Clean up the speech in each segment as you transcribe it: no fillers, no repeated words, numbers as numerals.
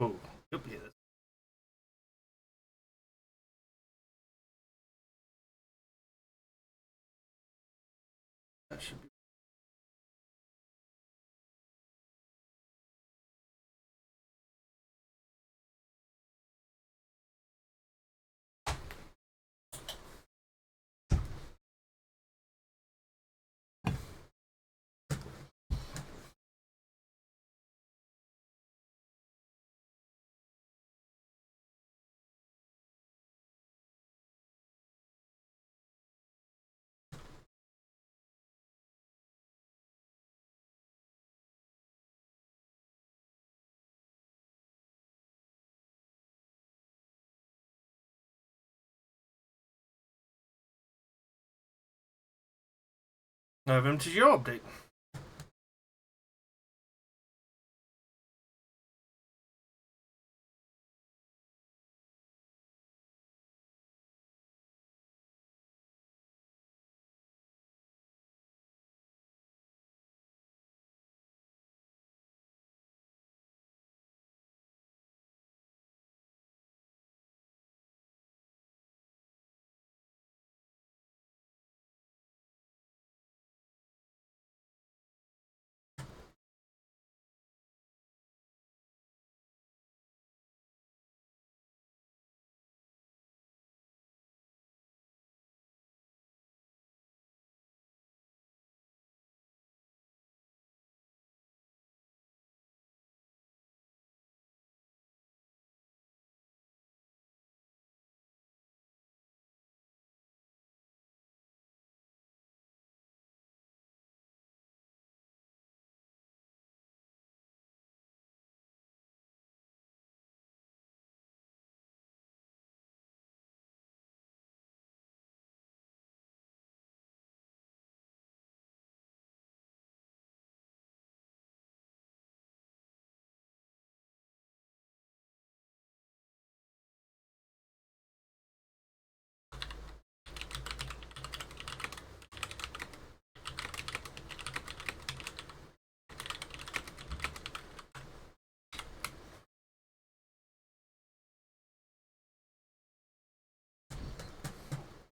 Oh, yep, yeah. That should be. I have MTGO update.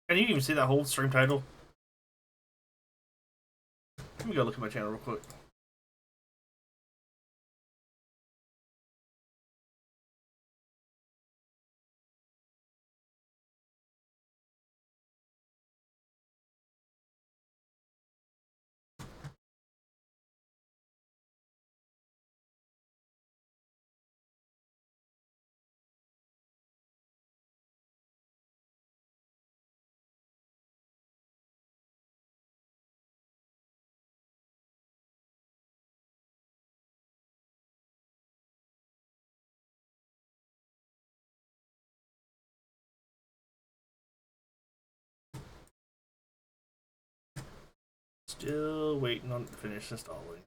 And you can even see that whole stream title. Let me go look at my channel real quick. Still waiting on it to finish installing.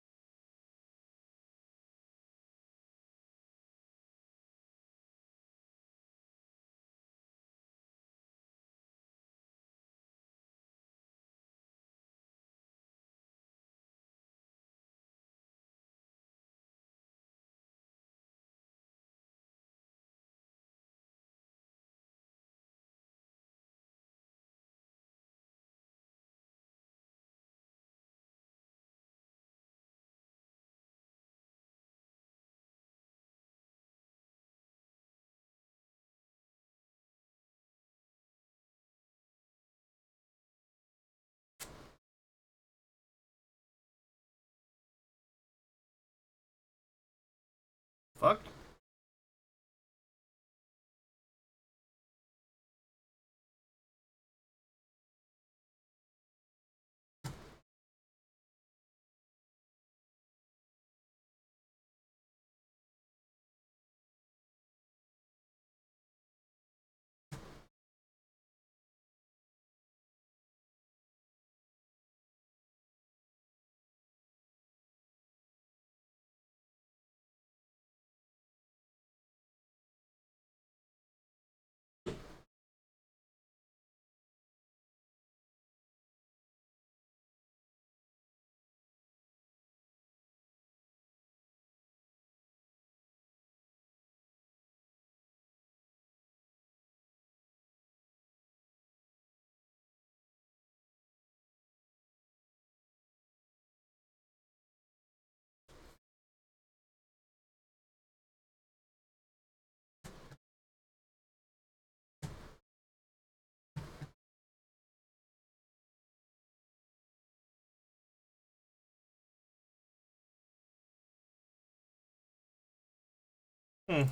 Hmm.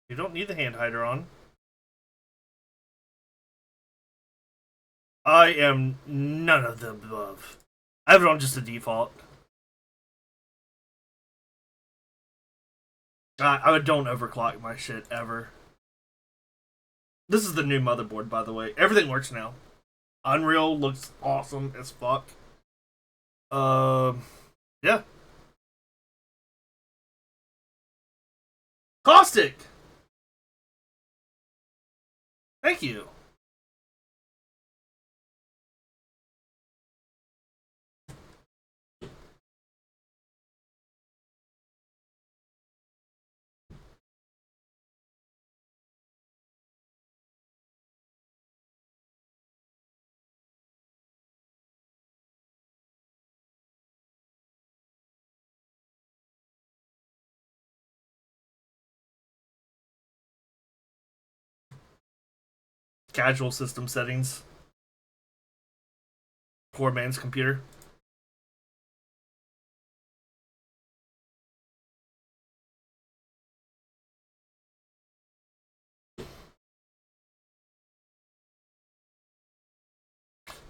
You don't need the hand hider on. I am none of the above. I have it on just a default. I don't overclock my shit ever. This is the new motherboard, by the way. Everything works now. Unreal looks awesome as fuck. Yeah. Caustic! Thank you. Casual system settings. Poor man's computer.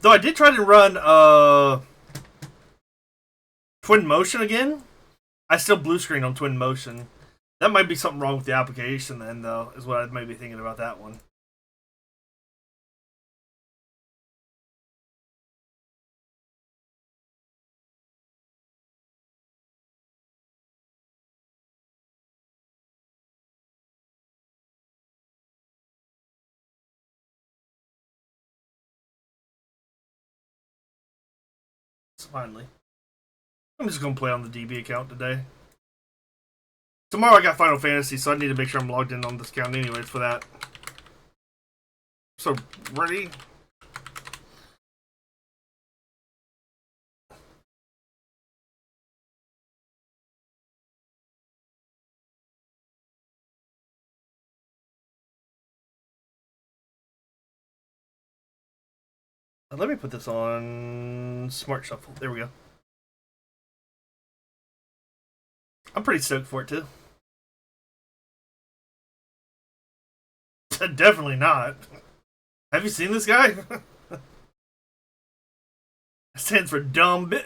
Though I did try to run Twin Motion again. I still blue screen on Twin Motion. That might be something wrong with the application then, though, is what I might be thinking about that one. So finally. I'm just going to play on the DB account today. Tomorrow I got Final Fantasy, so I need to make sure I'm logged in on this account anyways for that. So, ready? Let me put this on Smart Shuffle. There we go. I'm pretty stoked for it, too. Definitely not. Have you seen this guy? It stands for dumb bit.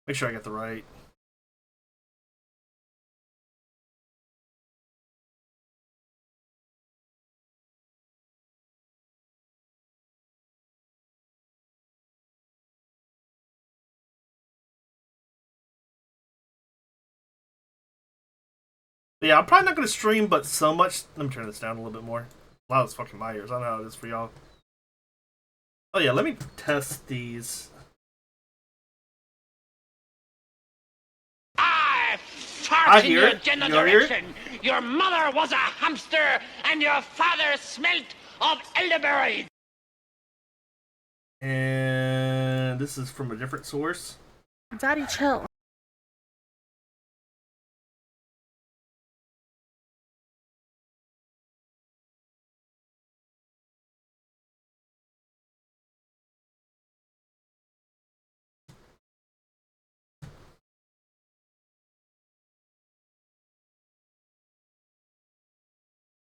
Make sure I get the right. But yeah, I'm probably not going to stream, but so much. Let me turn this down a little bit more. Wow, it's fucking my ears. I don't know how it is for y'all. Oh yeah, let me test these. I fart in your general direction. Your mother was a hamster, and your father smelt of elderberries. And this is from a different source. Daddy, chill.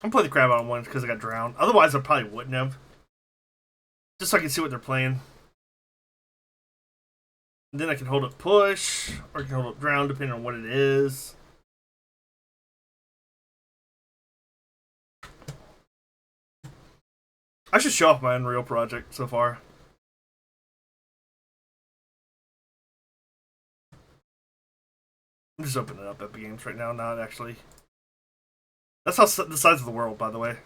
I'm playing the crap out of one because I got drowned. Otherwise, I probably wouldn't have. Just so I can see what they're playing. And then I can hold up push, or I can hold up drown, depending on what it is. I should show off my Unreal project so far. I'm just opening up Epic Games right now, not actually. That's how the size of the world, by the way.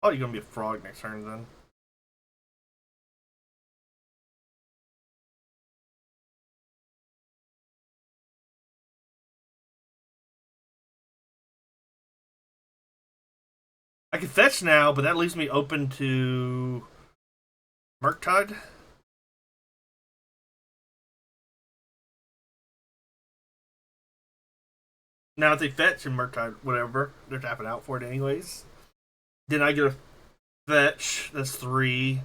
Oh, you're gonna be a frog next turn then. I can fetch now, but that leaves me open to Murktide. Now if they fetch and Murktide, whatever, they're tapping out for it anyways. Then I get a fetch, that's 3.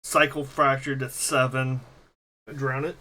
Cycle Fractured, that's 7. Drown it.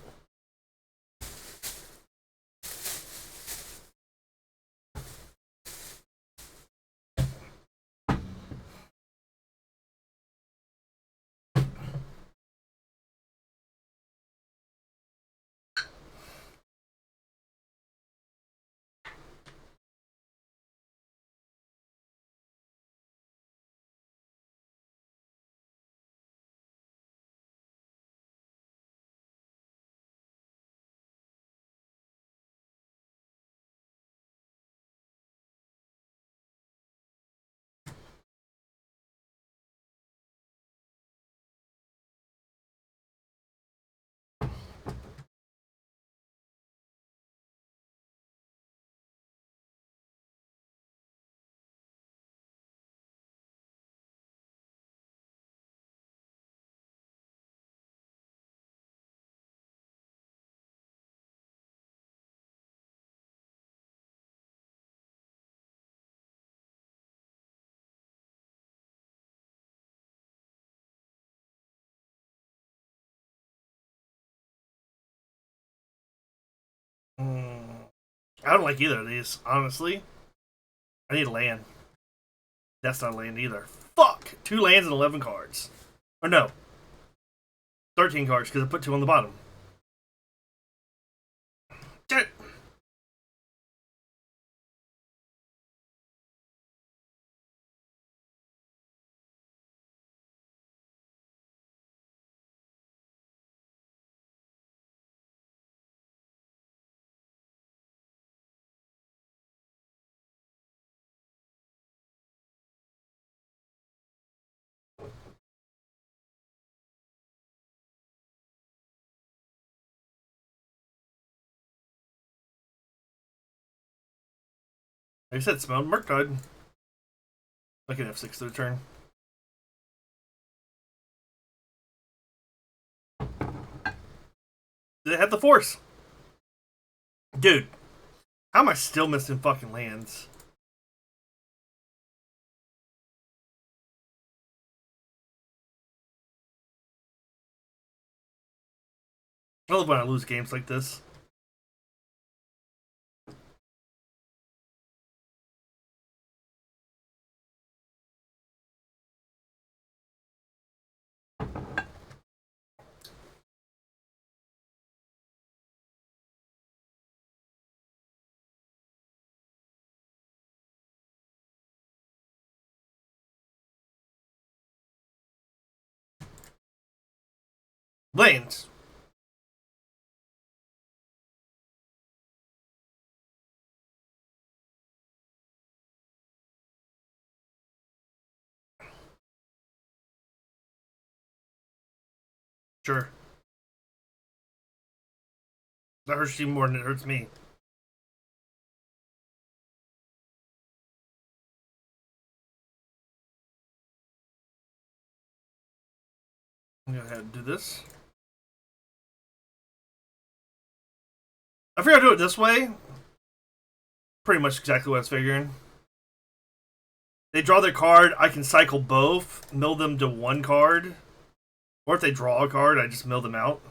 I don't like either of these, honestly. I need a land. That's not a land either. Fuck! 2 lands and 11 cards. Or no. 13 cards, because I put 2 on the bottom. Shit! Like I said, smelled Murktide. I can F6 to the turn. Did it have the force? Dude, how am I still missing fucking lands? I love when I lose games like this. Lands. Sure. That hurts you more than it hurts me. I'm gonna go ahead and do this. I figured I'd do it this way. Pretty much exactly what I was figuring. They draw their card, I can cycle both, mill them to 1 card. Or if they draw a card, I just mill them out.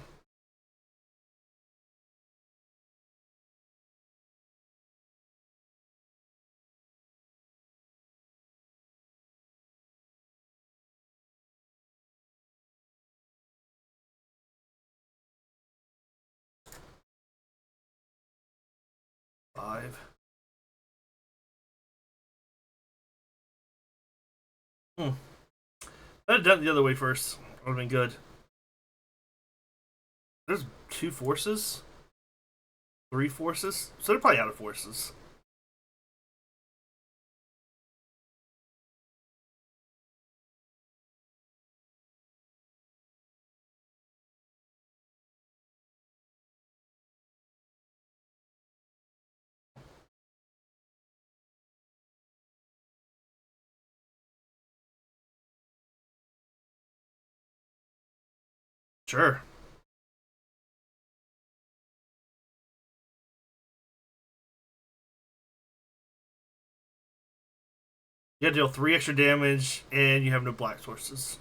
Five. I'd have done it the other way first. Would have been good. There's 2 forces? 3 forces? So they're probably out of forces. Sure. You gotta deal 3 extra damage, and you have no black sources.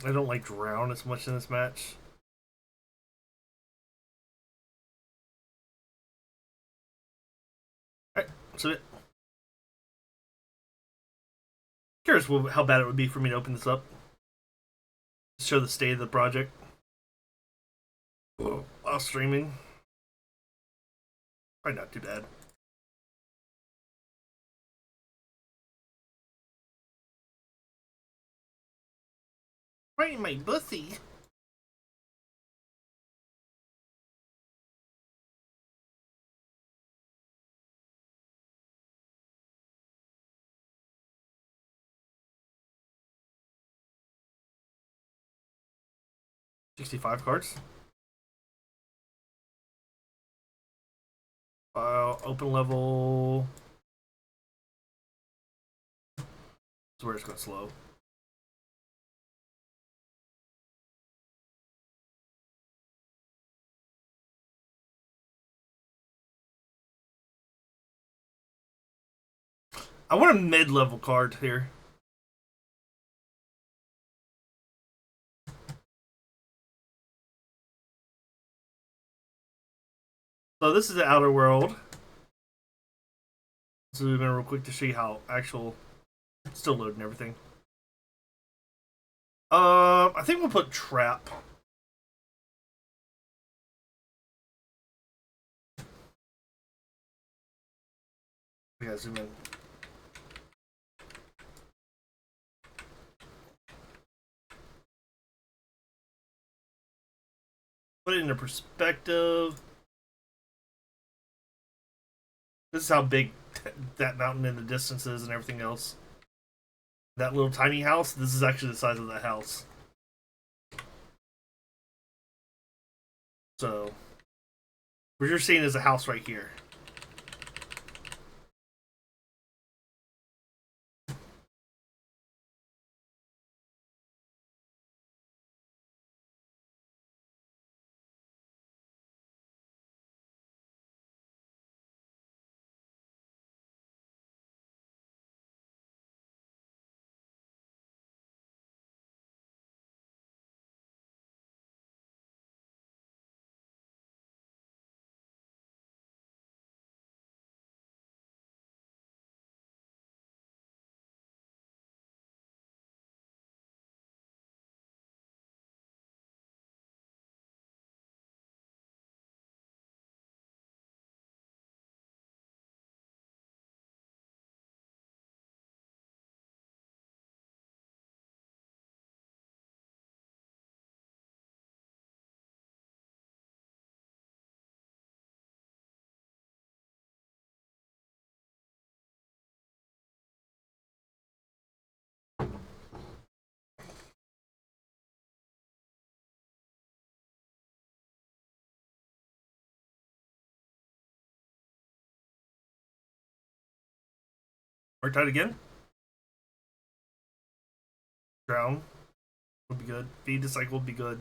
I don't like drown as much in this match. Alright, so curious how bad it would be for me to open this up. Show the state of the project while streaming. Probably not too bad. Right in my bussy. $65 cards. Open level. This is where it's going slow. I want a mid-level card here. So this is the Outer World. Zoom in real quick to see how actual still loading everything. I think we'll put Trap. We gotta zoom in. Put it into perspective. This is how big that mountain in the distance is and everything else. That little tiny house, this is actually the size of that house. So, what you're seeing is a house right here. Worked out again. Drown would be good. Feed the cycle would be good.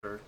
Sure.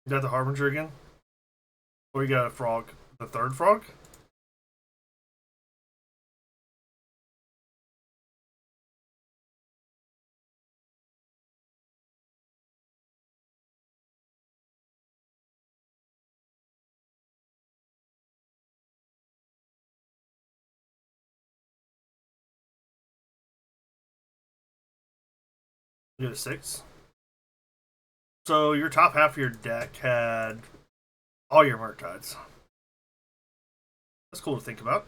You got the Harbinger again? Or you got a frog? The third frog? You get a 6. So your top half of your deck had all your Murktides. That's cool to think about.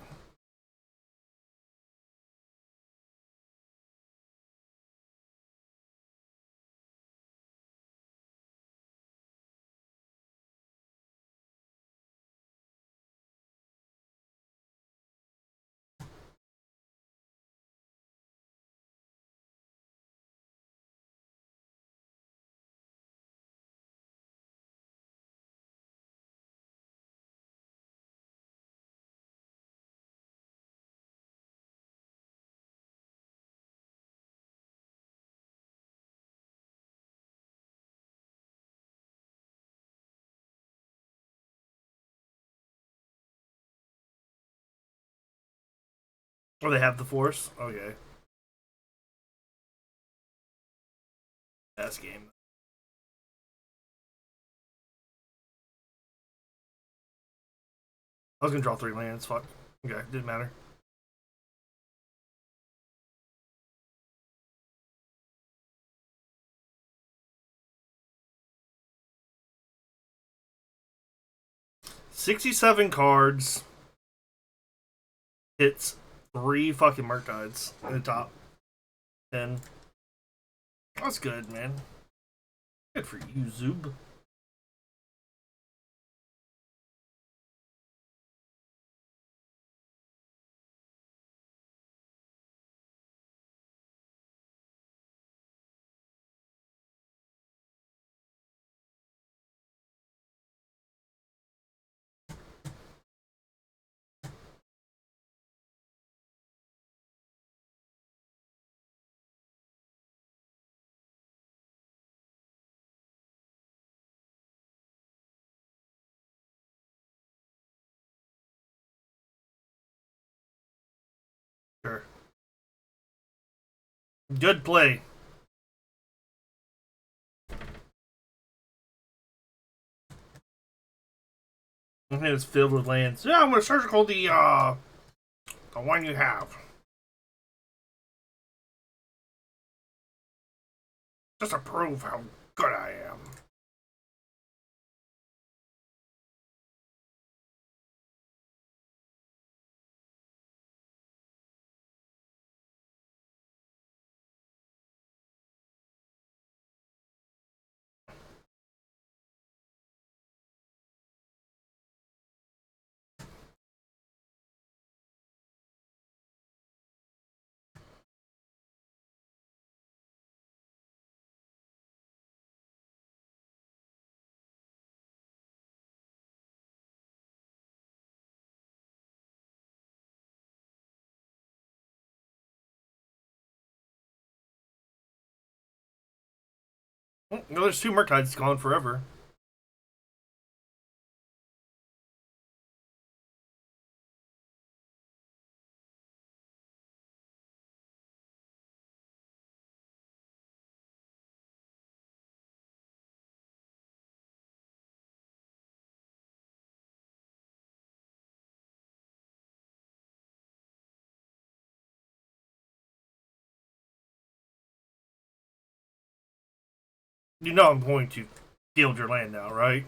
Or they have the Force. Okay. That's game. I was gonna draw 3 lands. Fuck. Okay, didn't matter. $67 cards. Hits 3 fucking Murktides in the top 10. That's good, man. Good for you, Zoob. Sure. Good play. It's filled with lands. Yeah, I'm gonna circle the one you have. Just to prove how good I am. No, there's 2 Murktides gone forever. You know I'm going to field your land now, right?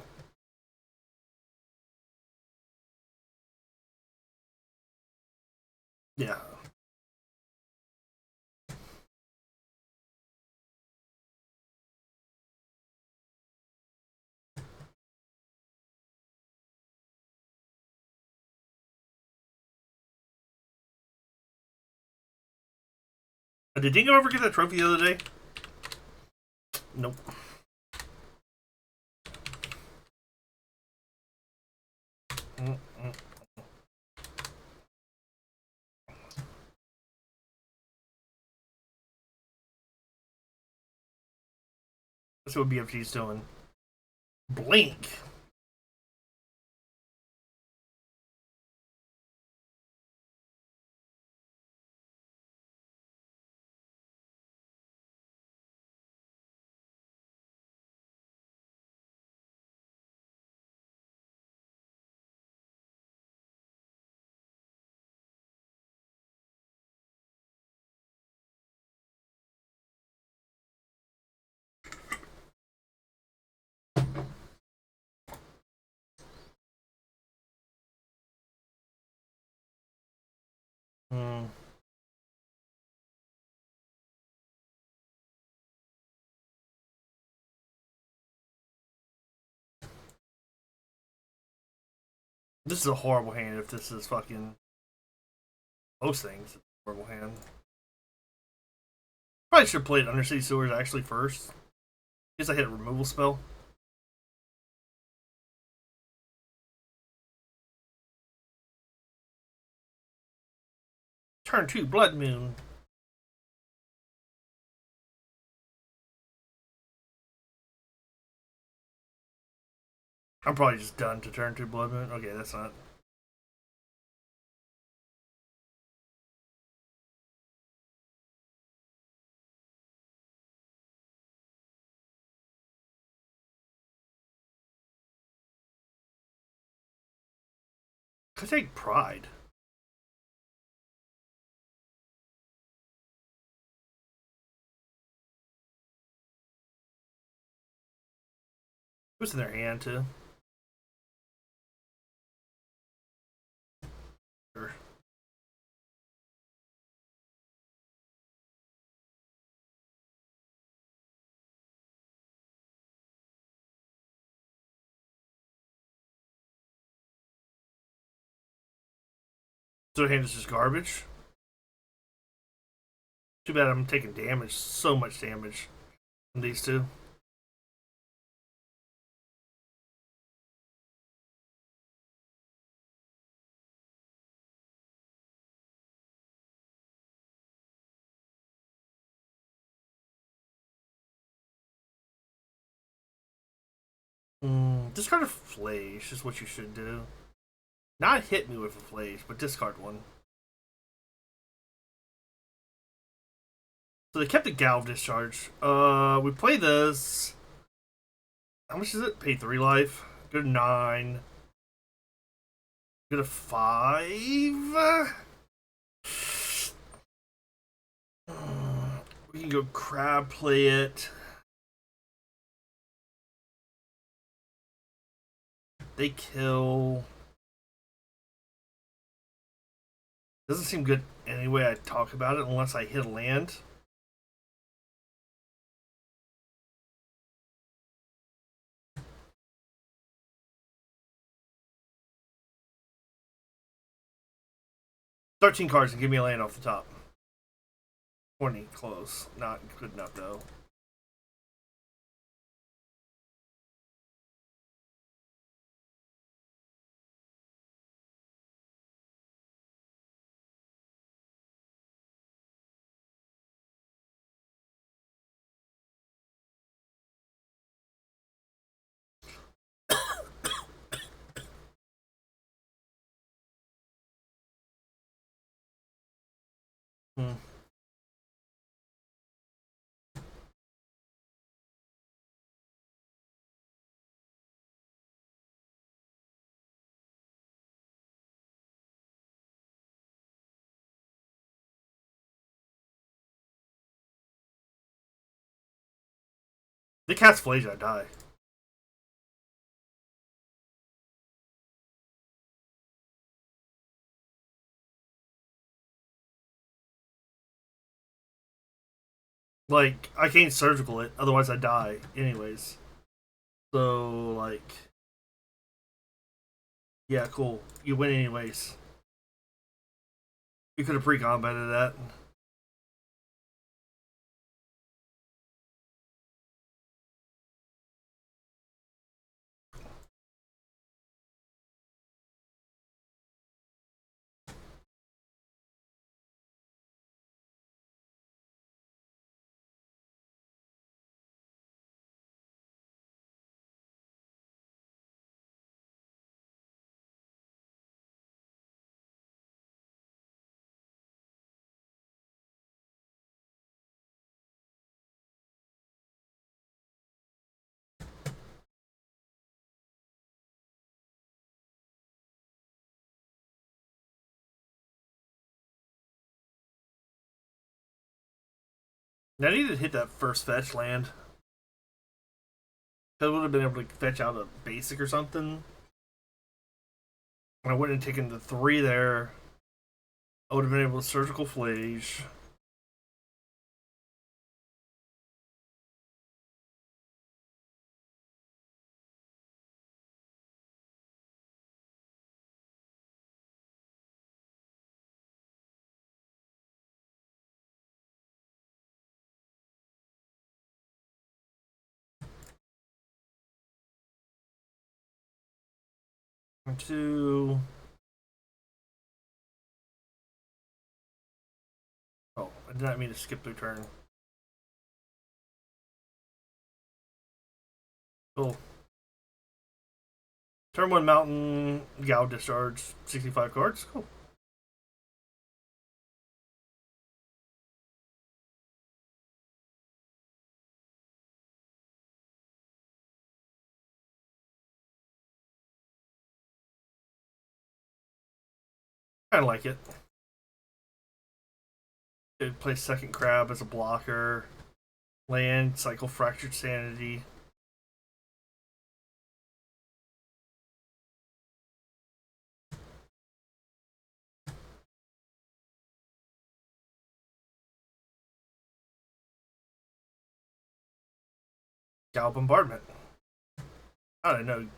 Yeah. Did Dingo ever get that trophy the other day? Nope. That's what BFG's doing. Blink. This is a horrible hand if this is fucking most things. Horrible hand. Probably should have played Undercity Sewers actually first. Guess I hit a removal spell. Turn 2, Blood Moon. I'm probably just done to turn 2 Blood Moon. Okay, that's not. Could take Pride. Who's in their hand too? Sure. So their hand is just garbage. Too bad I'm taking damage. So much damage from these two. Discard a Flash is what you should do. Not hit me with a Flash, but discard one. So they kept the Galv Discharge. We play this. How much is it? Pay 3 life. Go to 9. Go to 5. We can go crab play it. They kill. Doesn't seem good anyway I talk about it unless I hit a land. $13 cards and give me a land off the top. 20, close. Not good enough though. The cat's Flasia, I die. Like, I can't surgical it, otherwise I die. Anyways. So, like... Yeah, cool. You win anyways. You could have pre-combated that. I needed to hit that first fetch land. I would have been able to fetch out a basic or something. I wouldn't have taken the 3 there. I would have been able to surgical flage. 2. Oh, I did not mean to skip through turn. Cool. Turn 1 Mountain Gao discharge 65 cards. Cool. I like it. Could play second crab as a blocker. Land, cycle fractured sanity. Gao bombardment. I don't know.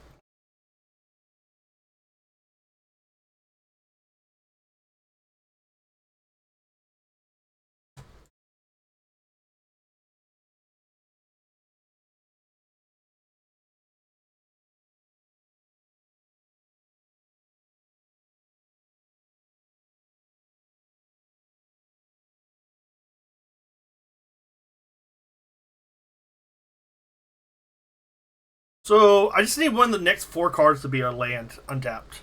So I just need one of the next 4 cards to be a land untapped.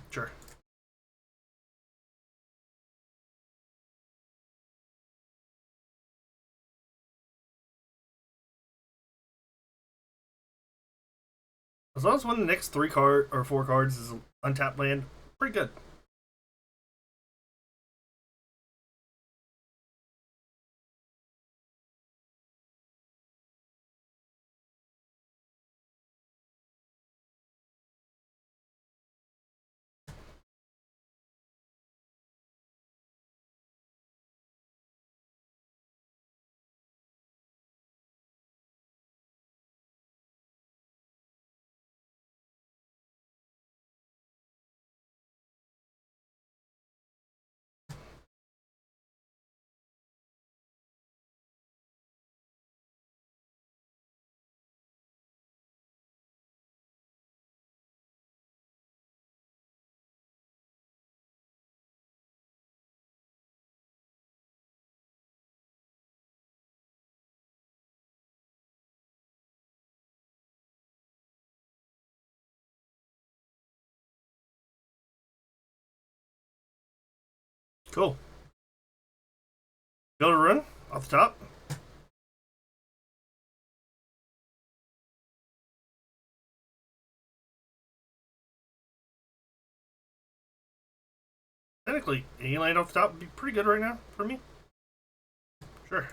Sure. As long as one of the next 3 card or 4 cards is untapped land, pretty good. Cool. Go to run off the top. Technically, any land off the top would be pretty good right now for me. Sure.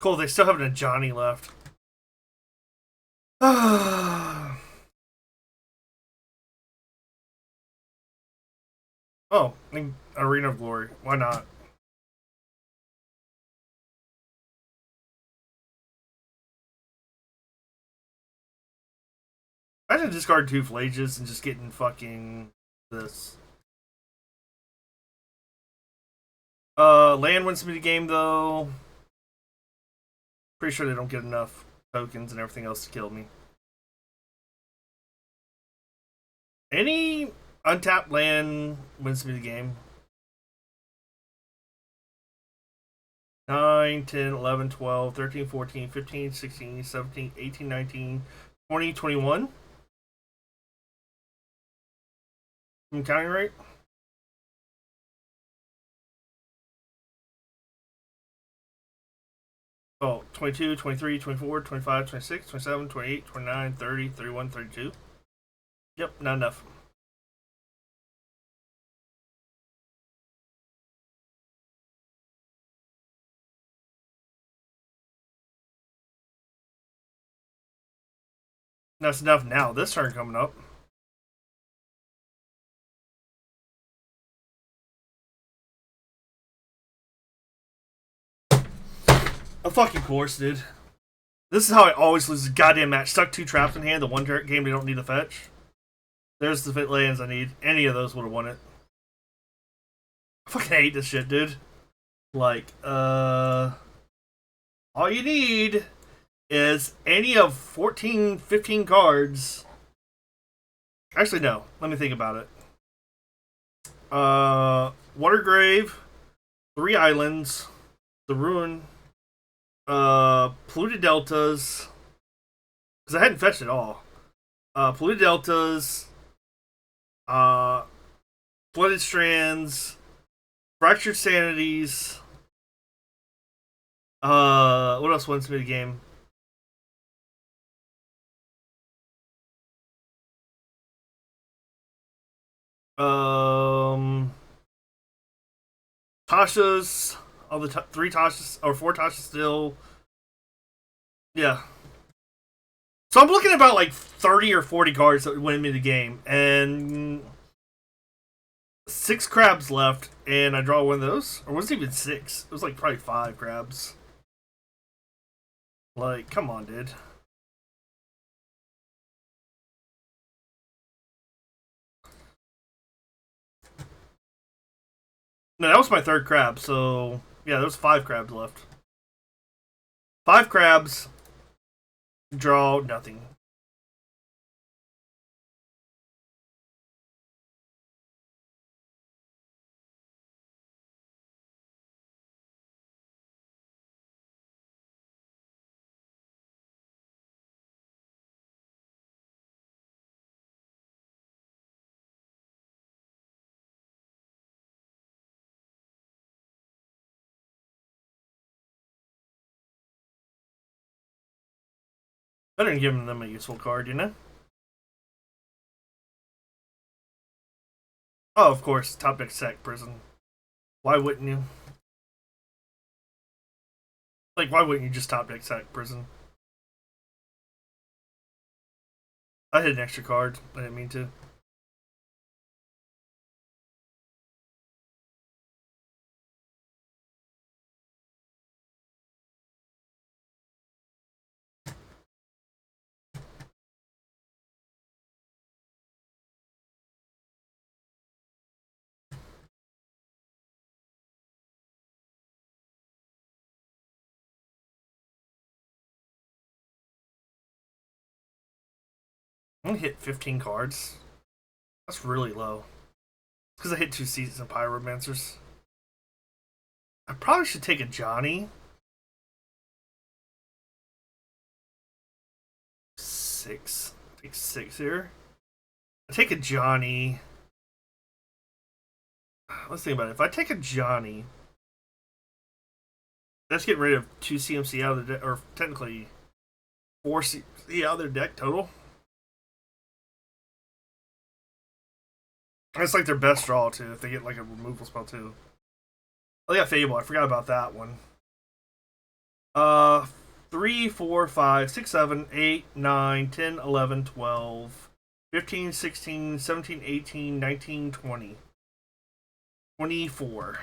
Cool, they still have an Ajani left. Oh, Arena of Glory. Why not? Imagine discard 2 Flages and just getting fucking this. Land wins me the game though. Pretty sure they don't get enough tokens and everything else to kill me. Any untapped land wins me the game. 9, 10, 11, 12, 13, 14, 15, 16, 17, 18, 19, 20, 21. I'm counting right? Oh, 22, 23, 24, 25, 26, 27, 28, 29, 30, 31, 32. Yep, not enough. That's enough now. This turn coming up. Of fucking course, dude. This is how I always lose the goddamn match. Stuck 2 traps in hand. The one game we don't need to fetch. There's the fit lands I need. Any of those would have won it. I fucking hate this shit, dude. Like, all you need is any of 14, 15 cards. Actually, no. Let me think about it. Watergrave, 3 islands, the ruin, polluted deltas, because I hadn't fetched it all. Polluted deltas, flooded strands, fractured sanities. What else wins me the game? Tasha's, all the 3 Tashas or 4 Tashas still. Yeah. So I'm looking at about like 30 or 40 cards that would win me the game, and 6 crabs left, and I draw one of those. Or was it even 6? It was like probably 5 crabs. Like, come on, dude. No, that was my 3rd crab, so yeah, there was 5 crabs left. 5 crabs, draw nothing. Better than giving them a useful card, you know? Oh, of course, top deck sack prison. Why wouldn't you? Like, why wouldn't you just top deck sack prison? I hit an extra card. I didn't mean to. I only hit 15 cards. That's really low. It's because I hit 2 Seasons of Pyromancers. I probably should take a Johnny. 6. Take 6 here. I take a Johnny. Let's think about it. If I take a Johnny, that's getting rid of 2 CMC out of the deck, or technically 4 CMC out of their deck total. That's like their best draw too, if they get like a removal spell too. Oh, they got Fable. I forgot about that one. 3, 4, 5, 6, 7, 8, 9, 10, 11, 12, 15, 16, 17, 18, 19, 20. 24.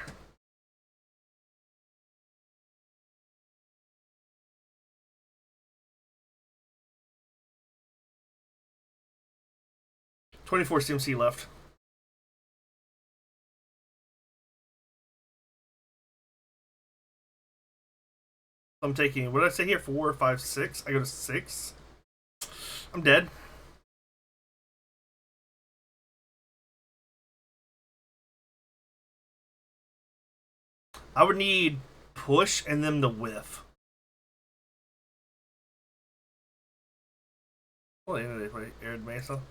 CMC left. I'm taking, what did I say here? 4, 5, 6. I go to 6. I'm dead. I would need push and then the whiff. Well, they play Arid Mesa.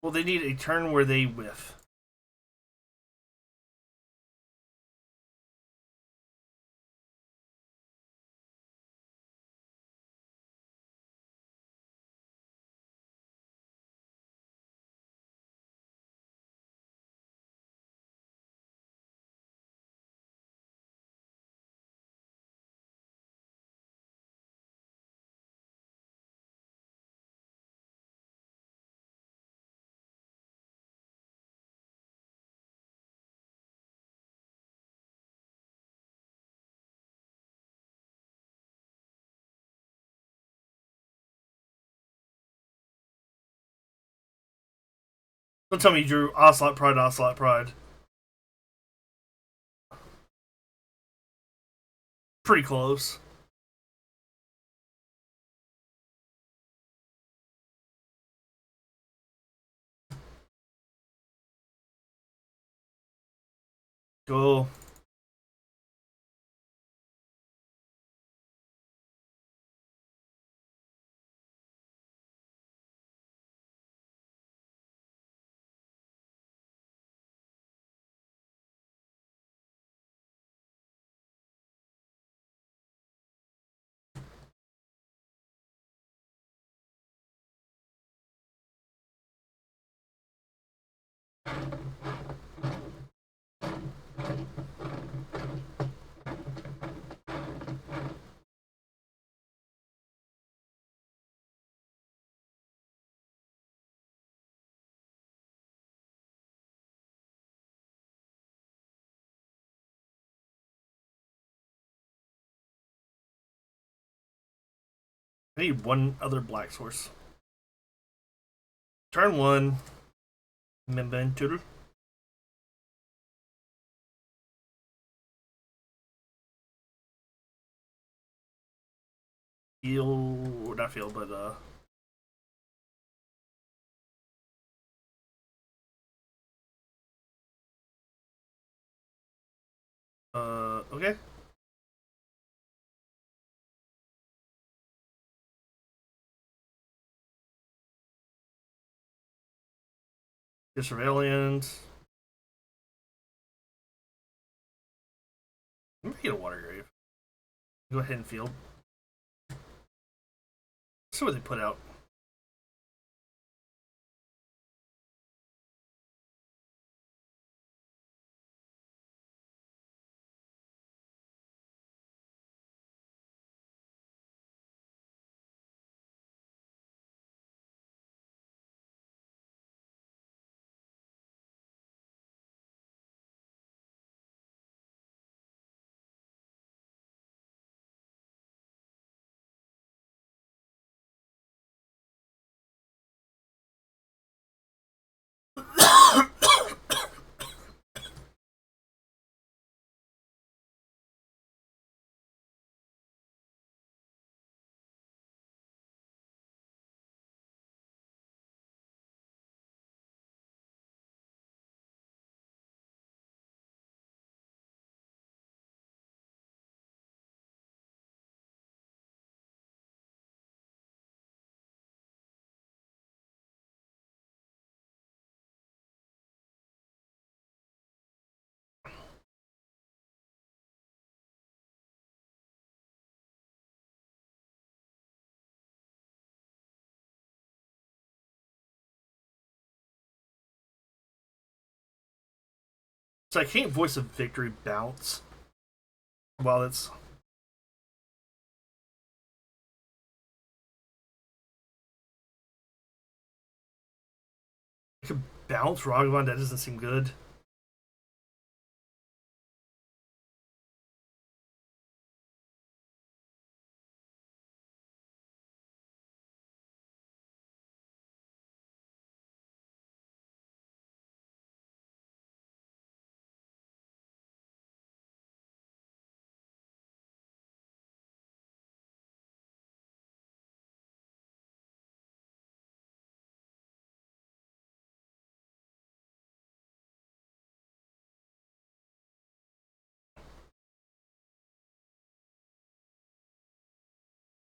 Well, they need a turn where they whiff. Don't tell me you drew Ocelot Pride, Ocelot Pride. Pretty close. Cool. I need one other black source. Turn 1. Membentur. Field, not field, but okay. The surveillance. I'm gonna get a water grave. Go ahead and field. See what they put out. So I can't voice a victory bounce while it's. I could bounce Ragavan, that doesn't seem good.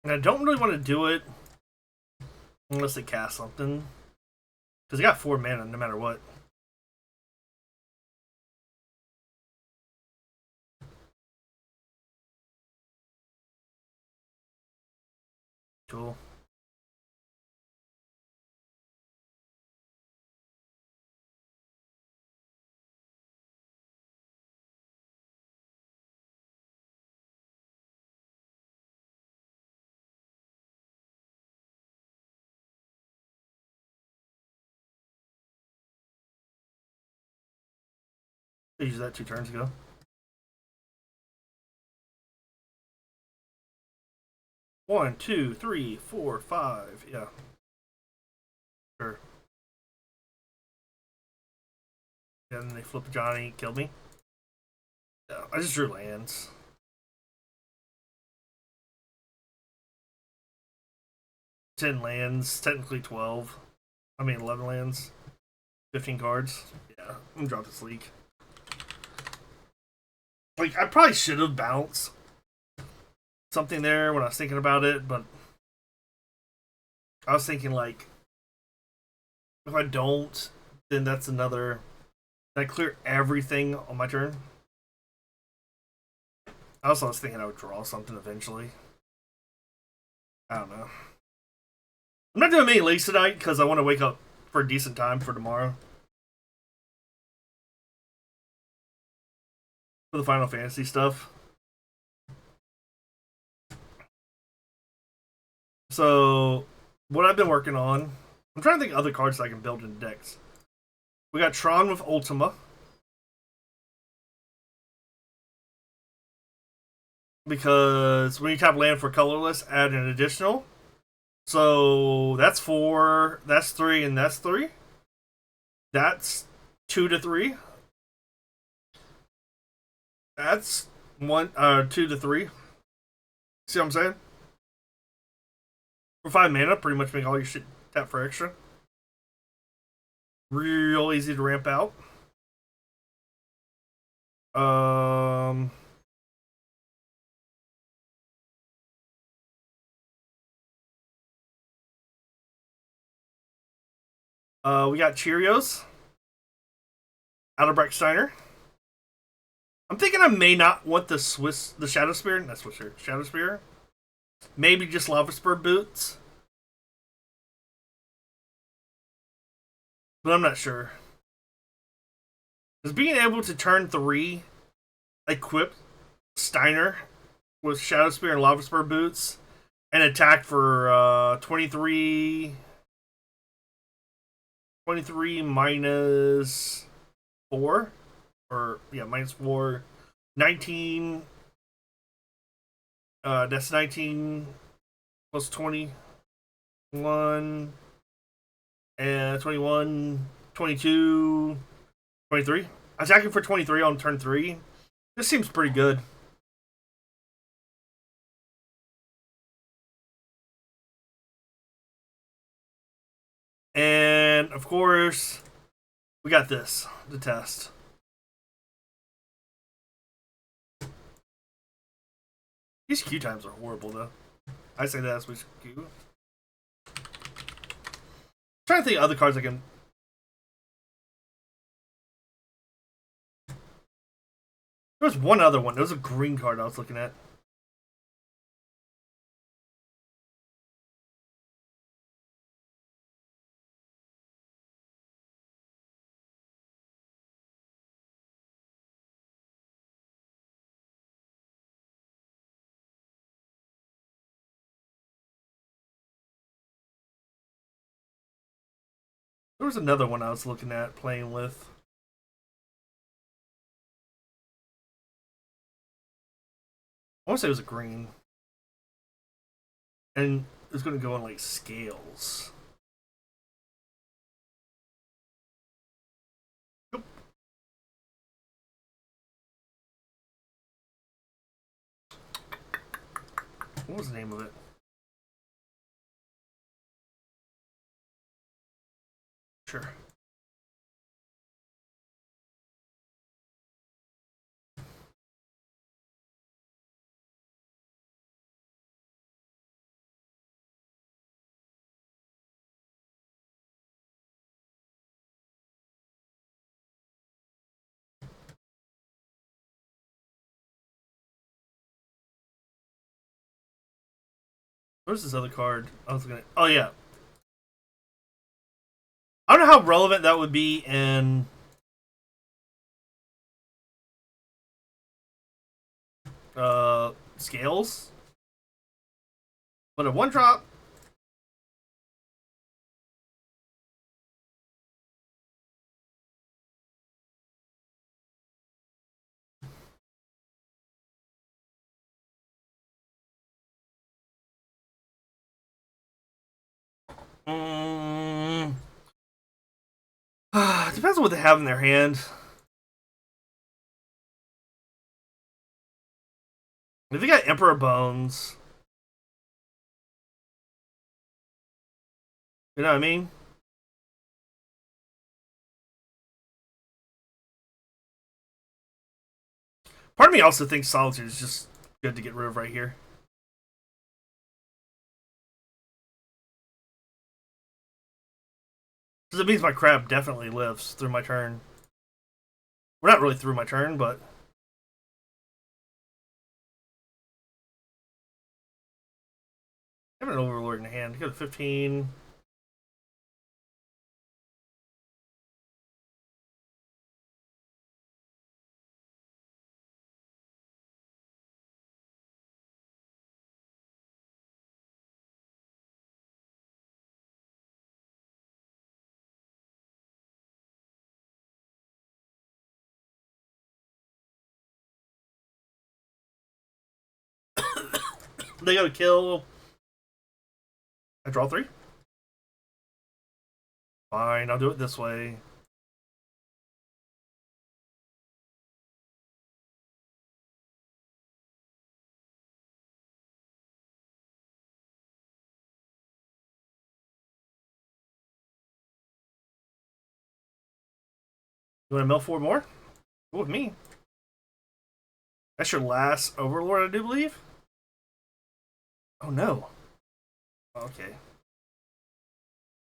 And I don't really want to do it unless they cast something. Because they got 4 mana no matter what. Cool. I used that 2 turns ago. 1, 2, 3, 4, 5. Yeah. Sure. And then they flipped Johnny, killed me. Yeah, I just drew lands. Ten lands, technically 12. I mean 11 lands. 15 cards. Yeah, I'm gonna drop this leak. Like, I probably should have bounced something there when I was thinking about it, but I was thinking, like, if I don't, then that's another. Did I clear everything on my turn? I also was thinking I would draw something eventually. I don't know. I'm not doing many leaks tonight because I want to wake up for a decent time for tomorrow. For the Final Fantasy stuff. So, what I've been working on, I'm trying to think of other cards that I can build in decks. We got Tron with Ultima. Because when you tap land for colorless, add an additional. So that's 4, that's 3, and that's 3. That's 2 to 3. That's 2 to 3. See what I'm saying? For 5 mana, pretty much make all your shit tap for extra. Real easy to ramp out. We got Cheerios. Outerbrecht Steiner. I'm thinking I may not want the Shadow Spear. That's what's here. Shadow Spear. Maybe just Lava Spur Boots. But I'm not sure. Because being able to turn 3 equip Steiner with Shadow Spear and Lava Spur Boots and attack for 23 minus 4. Or, yeah, minus 4. 19. That's 19 plus 21. And 21, 22, 23. Attacking for 23 on turn 3. This seems pretty good. And, of course, we got this to test. These Q times are horrible, though. I say that as we Q. Trying to think of other cards I can. There was one other one. There was a green card I was looking at. There was another one I was looking at playing with. I want to say it was a green. And it's going to go on like scales. Nope. What was the name of it? Sure. Where's this other card? I was gonna. Oh yeah. I don't know how relevant that would be in scales, but a 1-drop. Depends on what they have in their hand. If you got Emperor Bones, you know what I mean? Part of me also thinks Solitude is just good to get rid of right here. Because it means my crab definitely lives through my turn. We're not really through my turn, but... I have an Overlord in hand. Go to 15. They go to kill. I draw 3. Fine, I'll do it this way. You want to mill 4 more? Go with me. That's your last Overlord, I do believe. Oh no. Okay.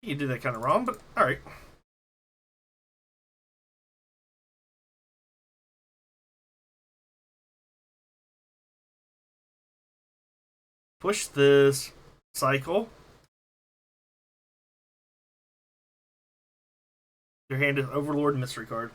You did that kind of wrong, but alright. Push this. Cycle. Your hand is Overlord Mystery card.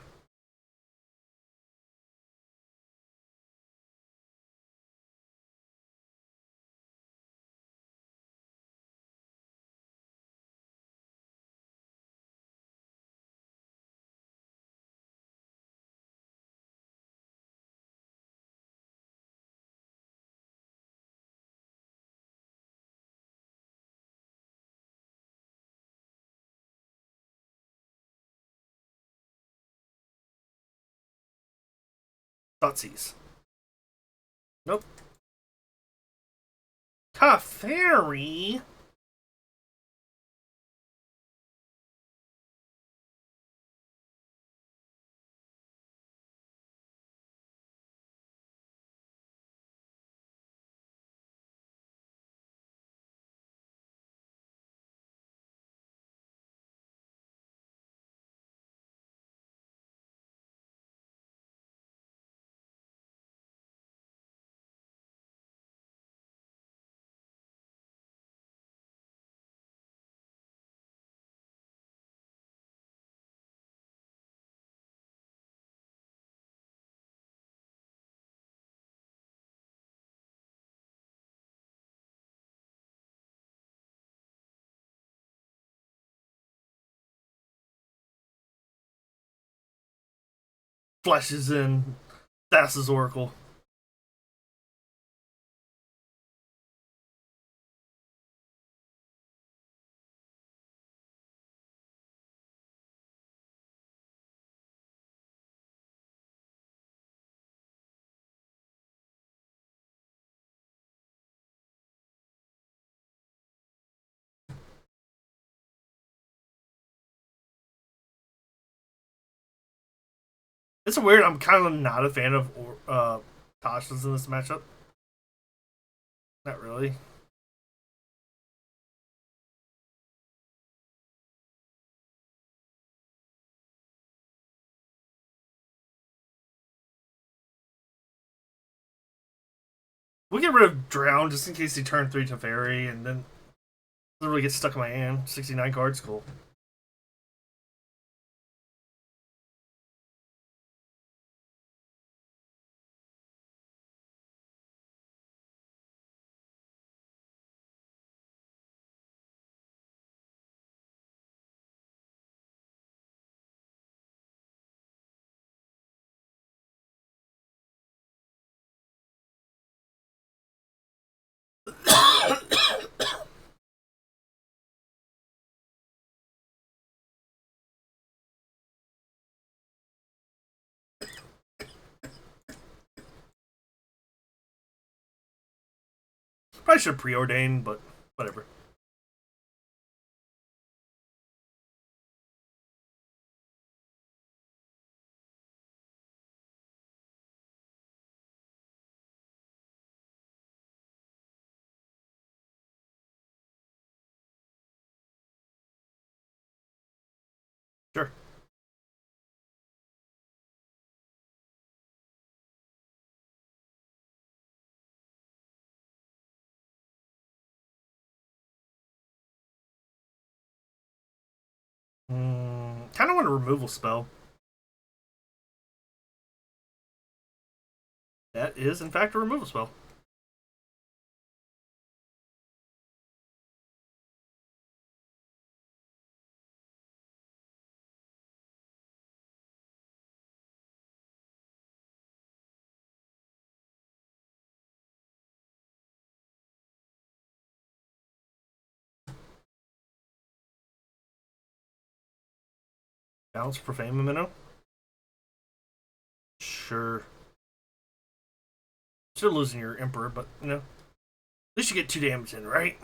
Thoughtseize. Nope. Teferi? Flashes in Thassa's Oracle. It's weird. I'm kind of not a fan of Tasha's in this matchup. Not really. We get rid of Drown just in case he turn 3 Teferi, and then doesn't really get stuck in my hand. 69 cards, cool. Probably should have preordained, but whatever. Sure. Kind of want a removal spell. That is, in fact, a removal spell. Balance Profane Memento? Sure. Still losing your Emperor, but, you know. At least you get 2 damage in, right?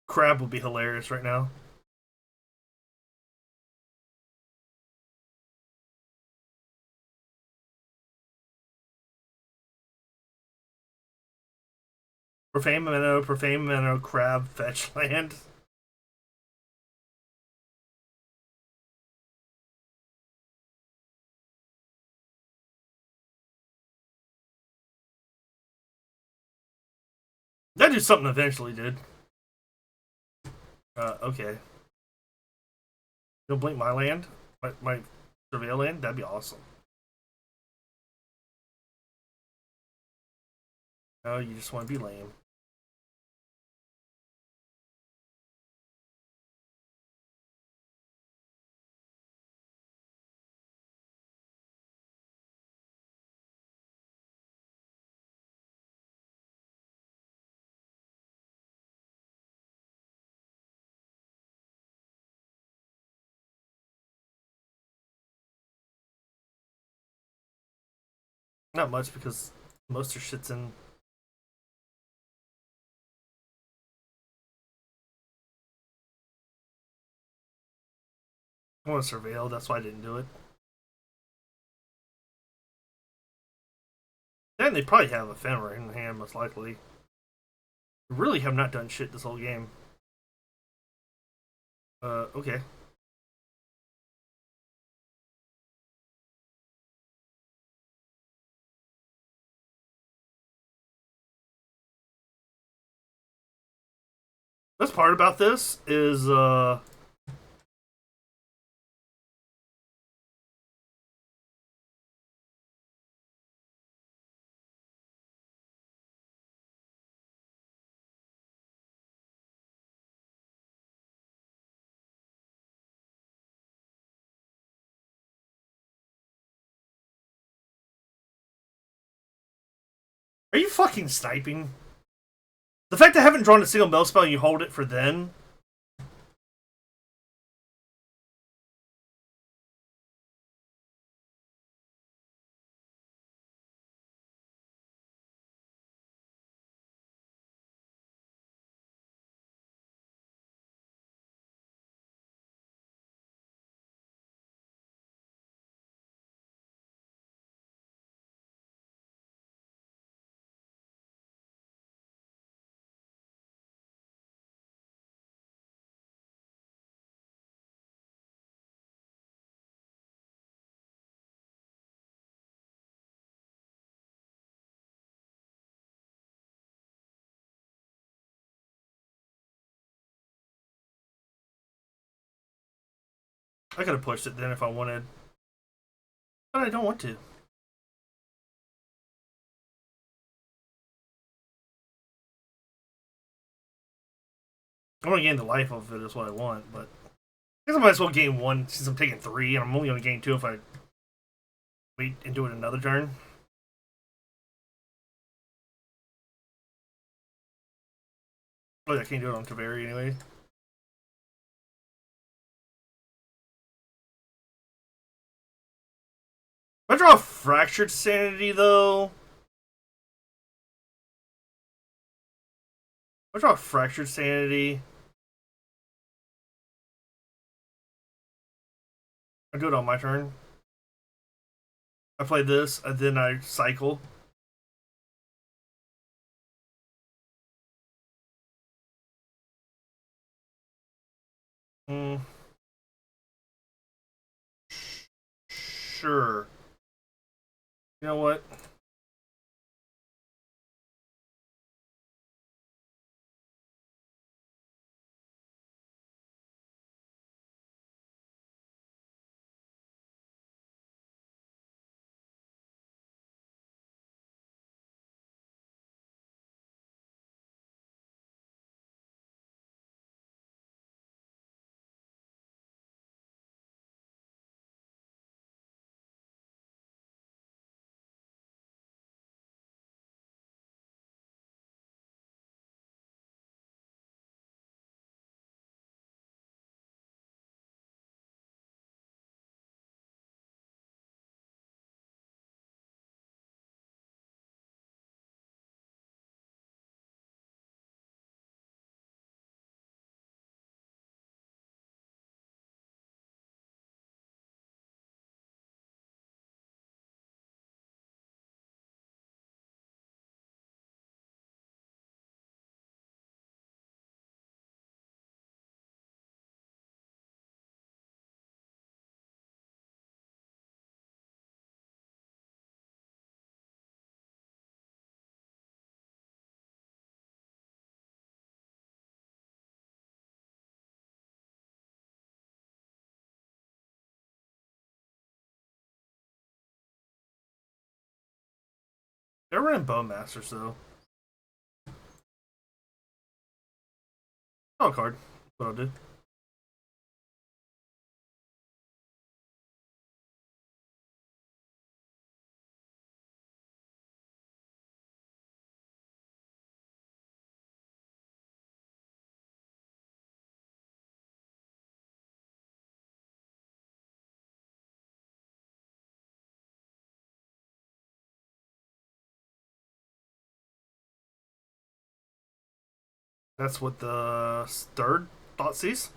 Crab would be hilarious right now. Profane Memento, Crab, Fetch Land. That do something eventually, dude. Okay. You'll blink my land? My Surveil land? That'd be awesome. Oh, you just want to be lame. Not much because most of shit's in. I want to Surveil, that's why I didn't do it. And they probably have Ephemera in hand, most likely. Really have not done shit this whole game. Okay. Best part about this is, are you fucking sniping? The fact I haven't drawn a single Mel spell and you hold it for then. I could have pushed it then if I wanted. But I don't want to. I want to gain the life of it is what I want, but I guess I might as well gain 1 since I'm taking 3, and I'm only going to gain 2 if I wait and do it another turn. Oh, yeah, I can't do it on Taveri anyway. If I draw a Fractured Sanity, though... If I draw a Fractured Sanity... I do it on my turn. I play this, and then I cycle. Hmm. Sure. You know what? They're running Bowmasters, though. Oh, a card. That's what I'll do. That's what the third thought sees.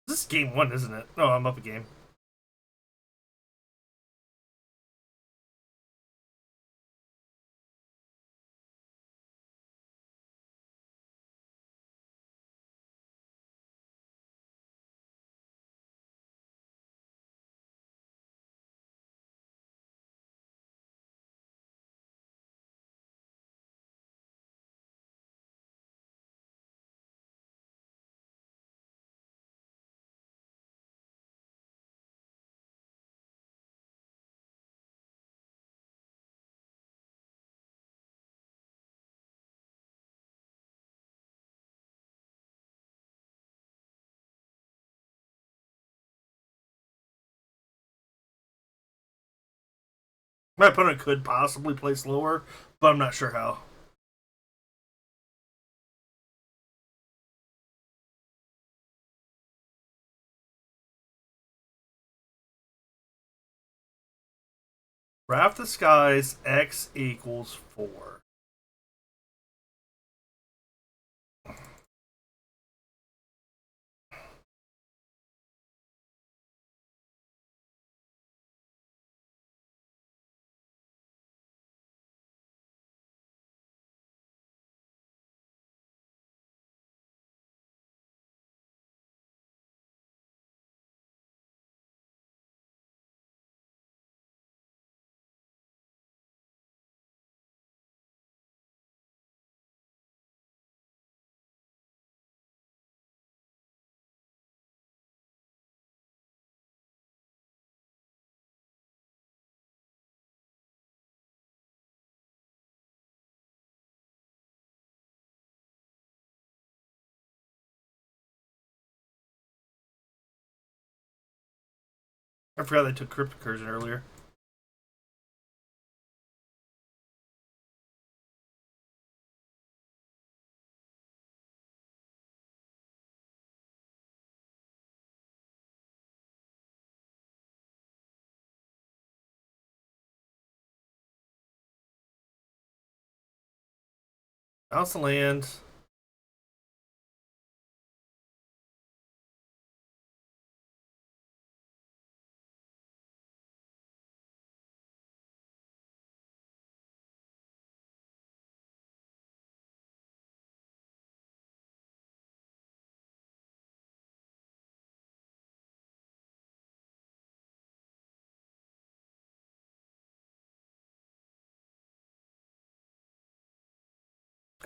This is game 1, isn't it? No, I'm up a game. My opponent could possibly play slower, but I'm not sure how. Wrath the Skies X equals 4. I forgot they took Crypt Recursion earlier. Bounce the land.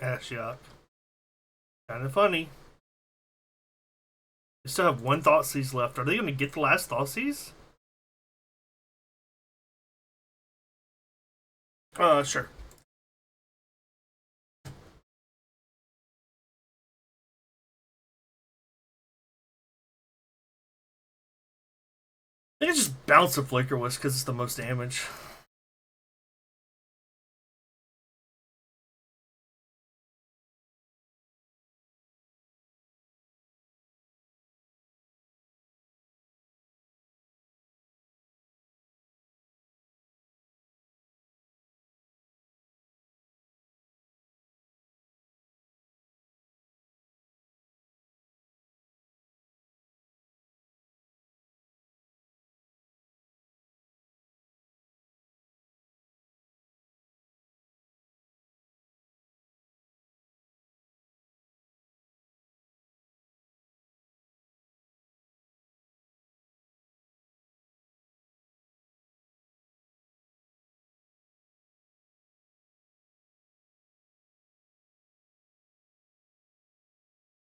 Ashiok. Kind of funny. We still have one Thoughtseize left. Are they going to get the last Thoughtseize? Sure. I think it's just bounce a Flicker Wisp because it's the most damage.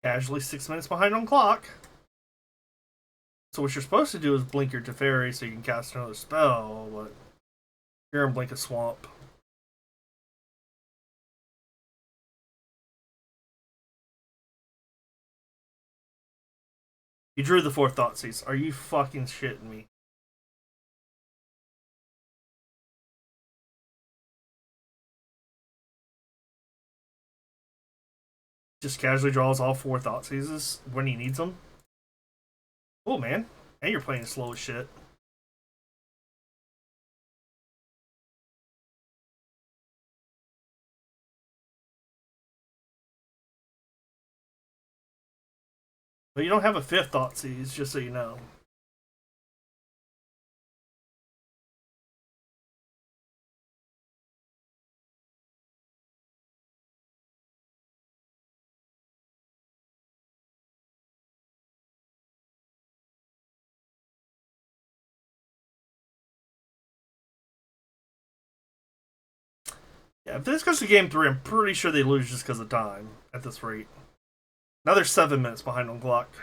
Casually 6 minutes behind on clock. So what you're supposed to do is blink your Teferi so you can cast another spell, but you're gonna blink a swamp. You drew the 4th Thoughtseize. Are you fucking shitting me? Just casually draws all 4 Thoughtseizes when he needs them. Oh man, and you're playing slow as shit. But you don't have a 5th Thoughtseize, just so you know. Yeah, if this goes to game 3, I'm pretty sure they lose just because of time at this rate. Now they're 7 minutes behind on clock.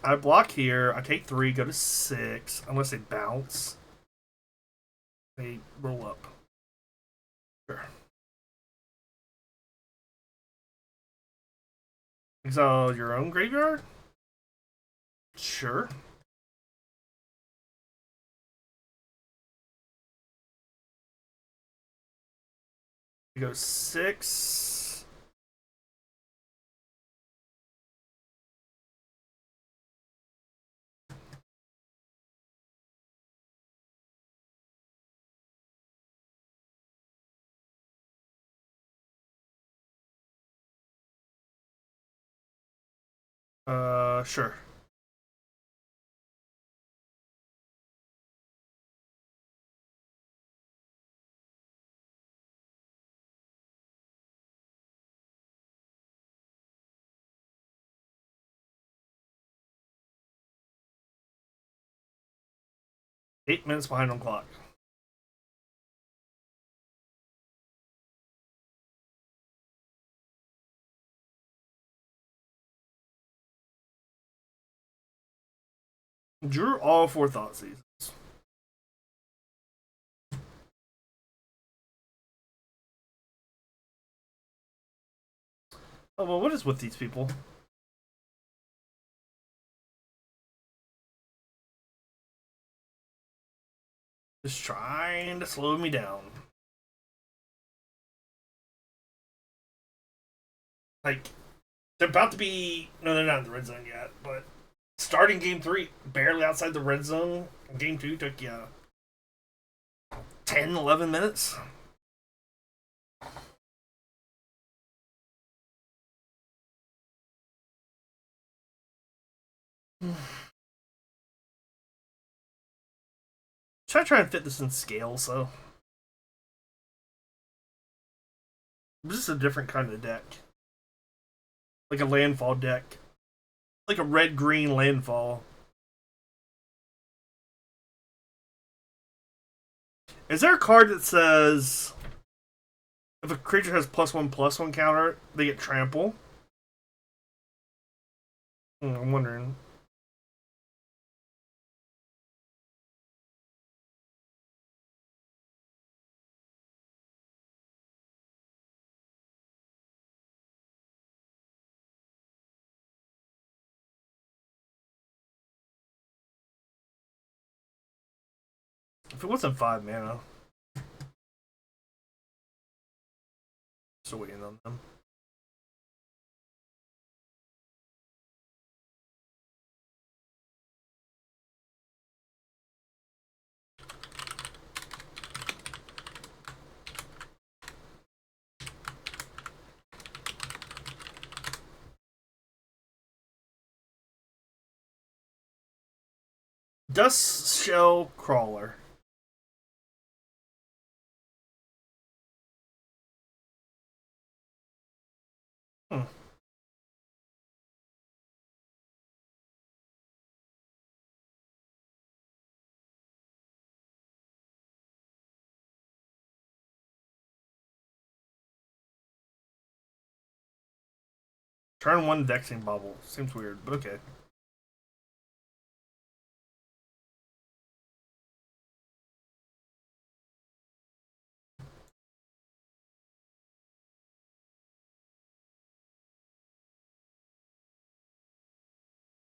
I block here. I take 3, go to 6. Unless they bounce. They roll up. Sure. Exile your own graveyard? Sure. You go 6. Sure. Eight minutes behind on clock. Drew all 4 thought seasons. Oh, well, what is with these people? Just trying to slow me down. Like, they're about to be. No, they're not in the red zone yet, but starting game 3, barely outside the red zone. Game 2 took 10, 11 minutes. Should I try and fit this in scale, so. This is a different kind of deck. Like a landfall deck. Like a red-green landfall. Is there a card that says if a creature has +1/+1 counter, they get trample? I'm wondering. If it wasn't 5 mana. Still waiting on them. Dustshell Crawler. Hmm. Turn 1 Vexing Bubble. Seems weird, but okay.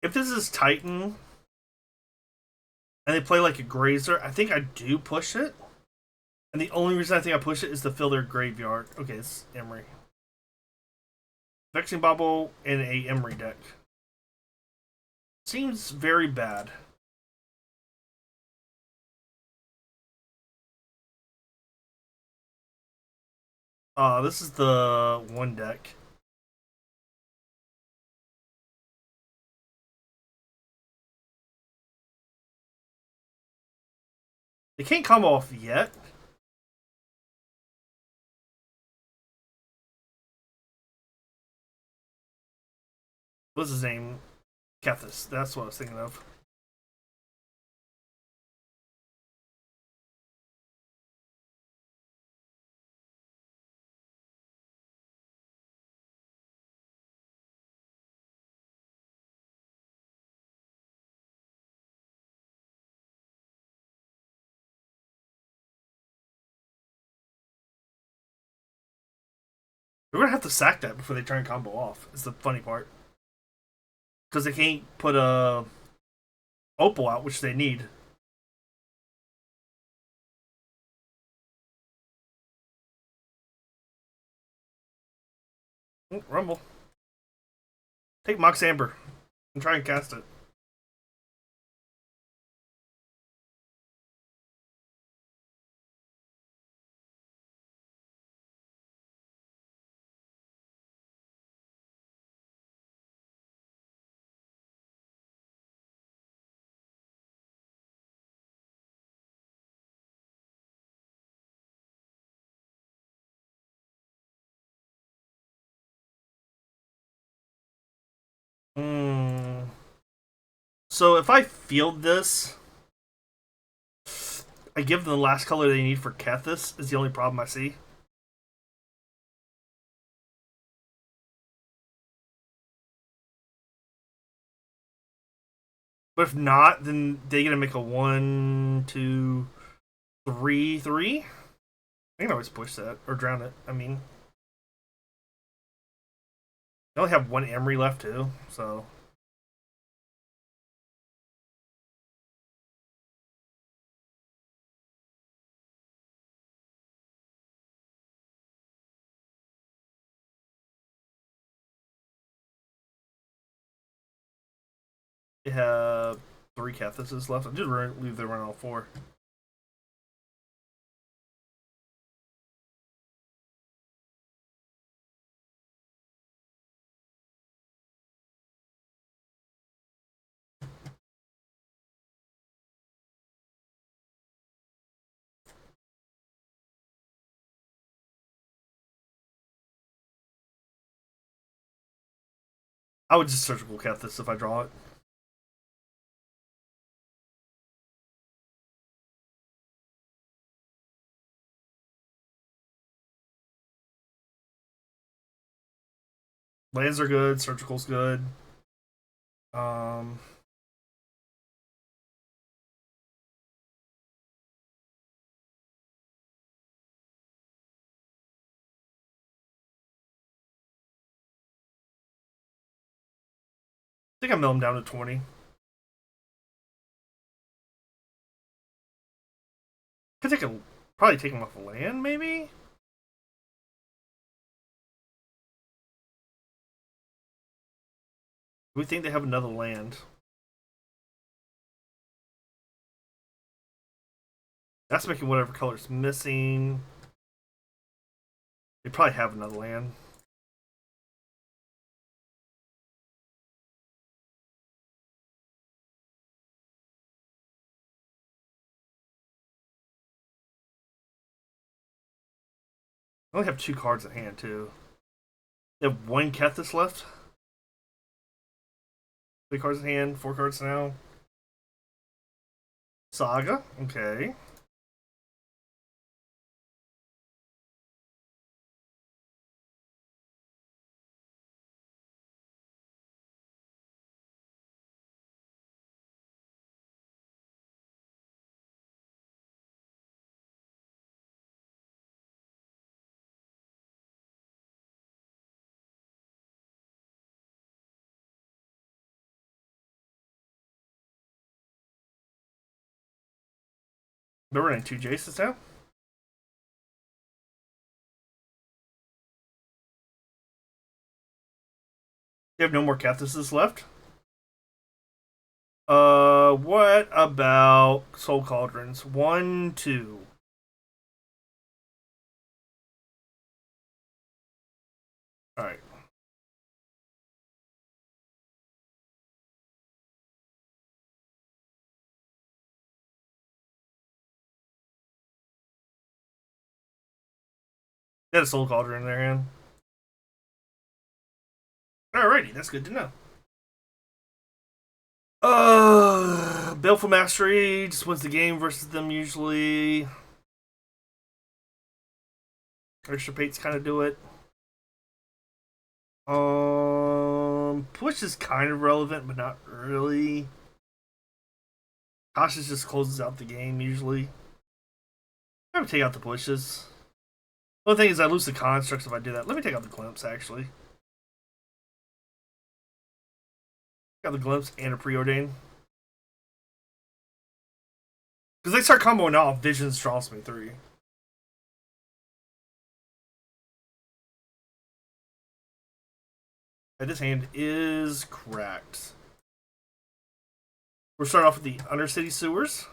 If this is Titan and they play like a Grazer, I think I do push it. And the only reason I think I push it is to fill their graveyard. Okay, it's Emery. Vexing Bubble in a Emery deck. Seems very bad. This is the 1 deck. They can't come off yet. What's his name? Kethis. That's what I was thinking of. They're gonna have to sack that before they turn combo off. It's the funny part. Because they can't put a Opal out, which they need. Rumble. Take Mox Amber and try and cast it. So if I field this, I give them the last color they need for Kethis is the only problem I see. But if not, then they gonna make a 1, 2, 3, 3. I can always push that or drown it. I mean, they only have one Emery left too, so. They have 3 Kethises left. I just leave them run all 4. I would just surgical Kethis if I draw it. Lands are good. Surgical's good. I think I mill him down to 20. Could probably take him off a land, maybe? We think they have another land. That's making whatever color's missing. They probably have another land. I only have 2 cards at hand, too. They have 1 Kethis left. 3 cards in hand, 4 cards now. Saga, okay. They're running 2 Jaces now. You have no more Kethises left? What about Soul Cauldrons? 1, 2. Alright. They had a Soul Cauldron in their hand. Alrighty, that's good to know. Baleful Mastery just wins the game versus them usually. Extirpates kind of do it. Push is kind of relevant, but not really. Cautious just closes out the game usually. I would take out the pushes. The thing is, I lose the constructs if I do that. Let me take out the glimpse, actually. Got the glimpse and a preordain. Because they start comboing off Visions, draws me 3. And this hand is cracked. We're starting off with the Undercity Sewers.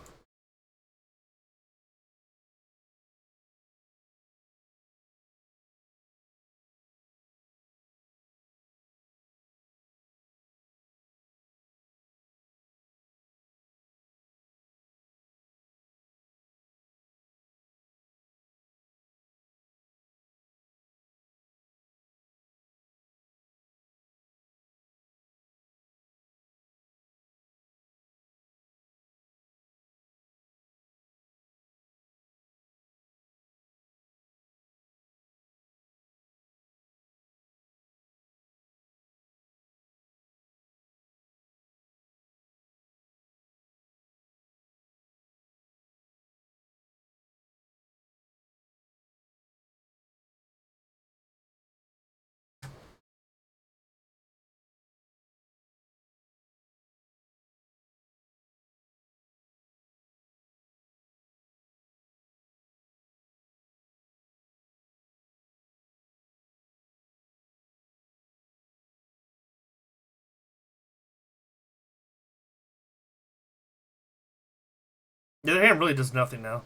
The other hand really does nothing now.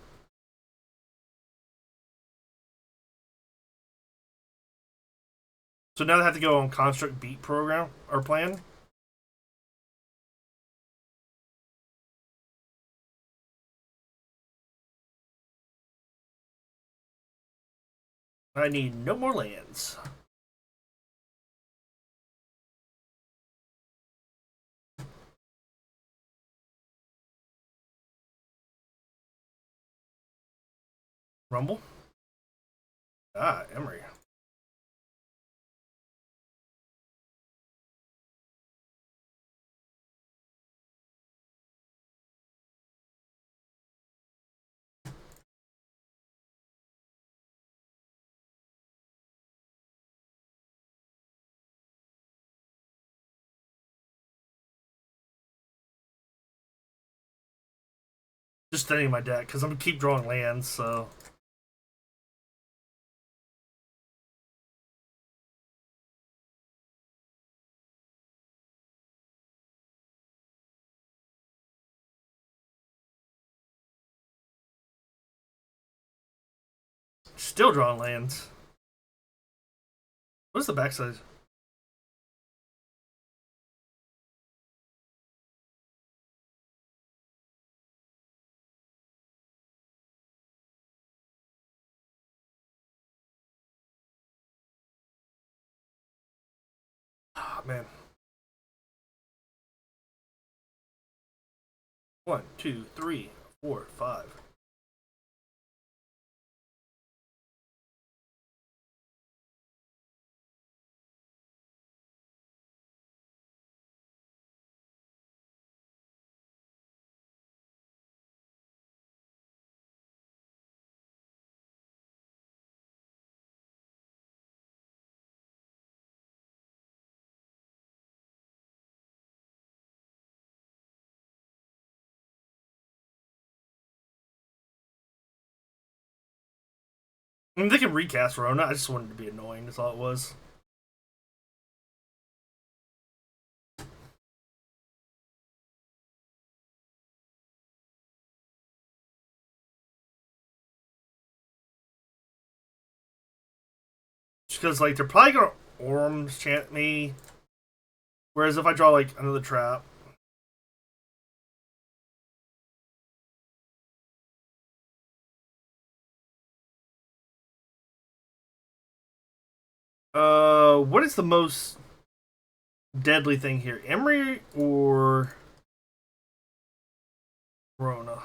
So now they have to go on Construct Beat program or plan. I need no more lands. Rumble. Emery. Just studying my deck because I'm gonna keep drawing lands. So still drawing lands. What's the backside? Oh, man. 1, 2, 3, 4, 5. I mean, they can recast Rona. I just wanted to be annoying. That's all it was. Because like they're probably gonna Orms chant me. Whereas if I draw like another trap. What is the most deadly thing here? Emery or Rona?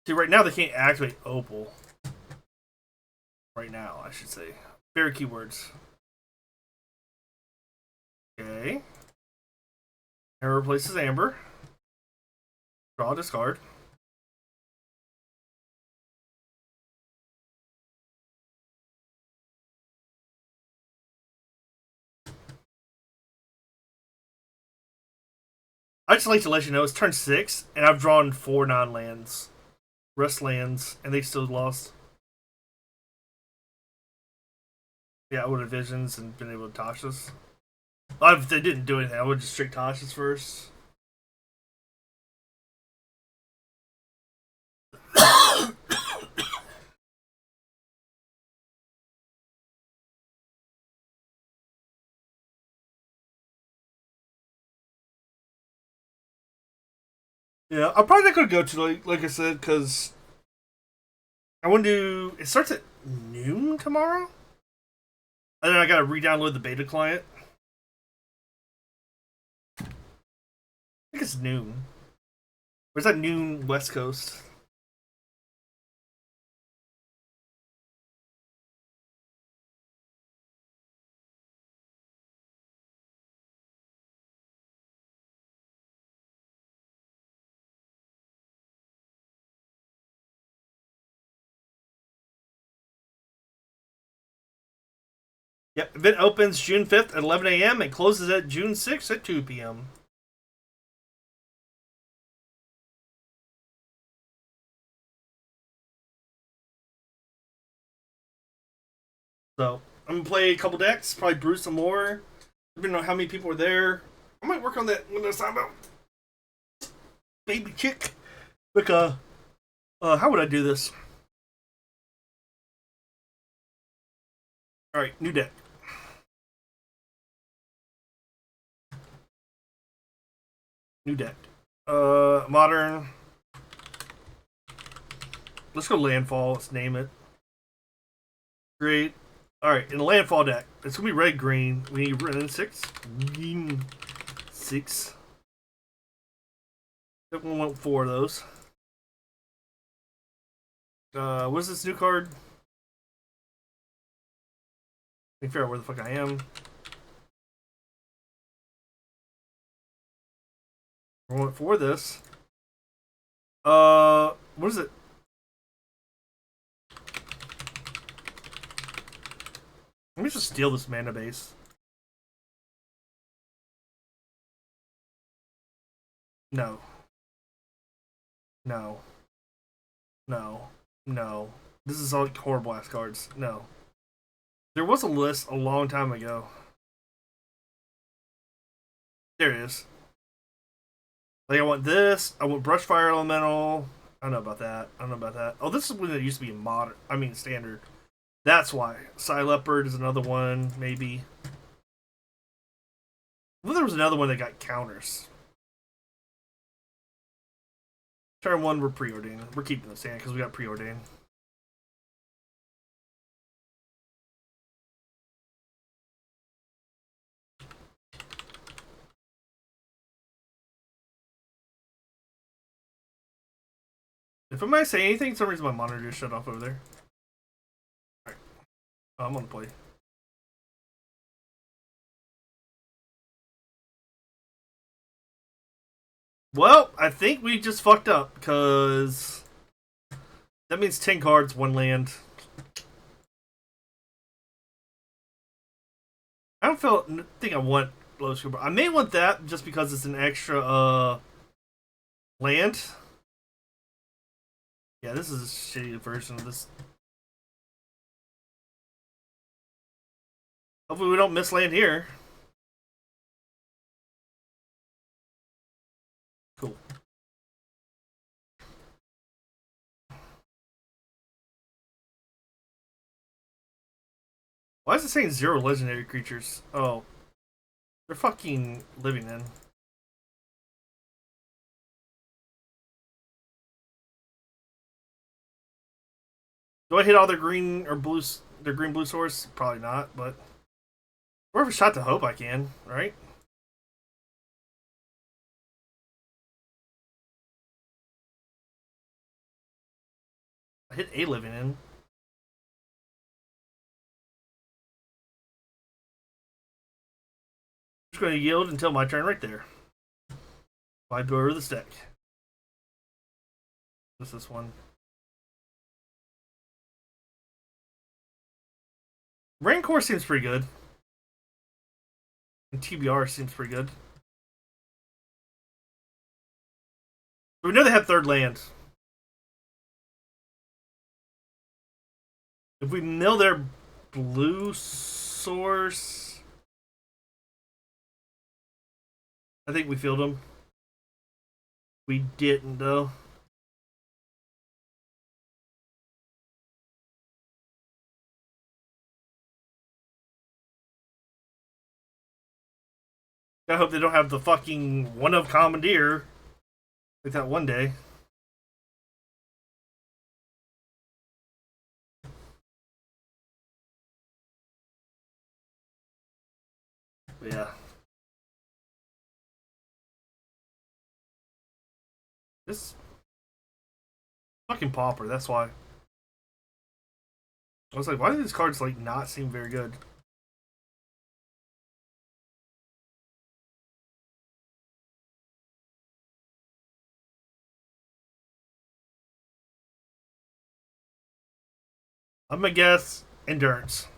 See, right now they can't activate Opal. Right now, I should say. Very keywords. Okay. And replaces Amber. Draw, discard. I just like to let you know it's turn 6, and I've drawn 4 non-lands. Rest lands, and they still lost. Yeah, I would have visions and been able to Tasha's. Well, if they didn't do anything, I would just straight Tasha's first. Yeah, I'm probably not gonna go to like I said because I want to. It starts at noon tomorrow, and then I gotta re-download the beta client. I think it's noon. Where's that noon West Coast? Yep, event opens June 5th at 11 a.m. and closes at June 6th at 2 p.m. So, I'm going to play a couple decks, probably brew some more. Depending on how many people are there. I might work on that when there's time out. Baby chick. Like, how would I do this? Alright, new deck. New deck. Modern. Let's go landfall. Let's name it. Great. Alright, in the landfall deck, it's gonna be red green. We need red 6. Green 6. We want 4 of those. What's this new card? Let me figure out where the fuck I am. I want 4 of this. What is it? Let me just steal this mana base. No. No. No. No. This is all horrible ass cards. No. There was a list a long time ago. There it is. Like, I want this. I want Brushfire Elemental. I don't know about that. I don't know about that. Oh, this is when it used to be modern. I mean, standard. That's why. Psy Leopard is another one, maybe. Well, there was another one that got counters. Turn 1, we're preordained. We're keeping this hand because we got preordained. If I might say anything, for some reason my monitor just shut off over there. Alright. Oh, I'm on the play. Well, I think we just fucked up, because that means 10 cards, 1 land. I don't think I want Low Scuba. I may want that just because it's an extra land. Yeah, this is a shitty version of this. Hopefully we don't miss land here. Cool. Why is it saying 0 legendary creatures? Oh. They're fucking living in. Do I hit all their green or blue, their green blue source? Probably not, but worth a shot to hope I can, right? I hit a living in. I'm just going to yield until my turn right there. 5 door of the stack. What's this one? Rancor seems pretty good. And TBR seems pretty good. We know they have third land. If we mill their blue source, I think we filled them. We didn't, though. I hope they don't have the fucking one of Commandeer like that one day. But yeah. This fucking Pauper, that's why. I was like, why do these cards like not seem very good? I'm gonna guess Endurance.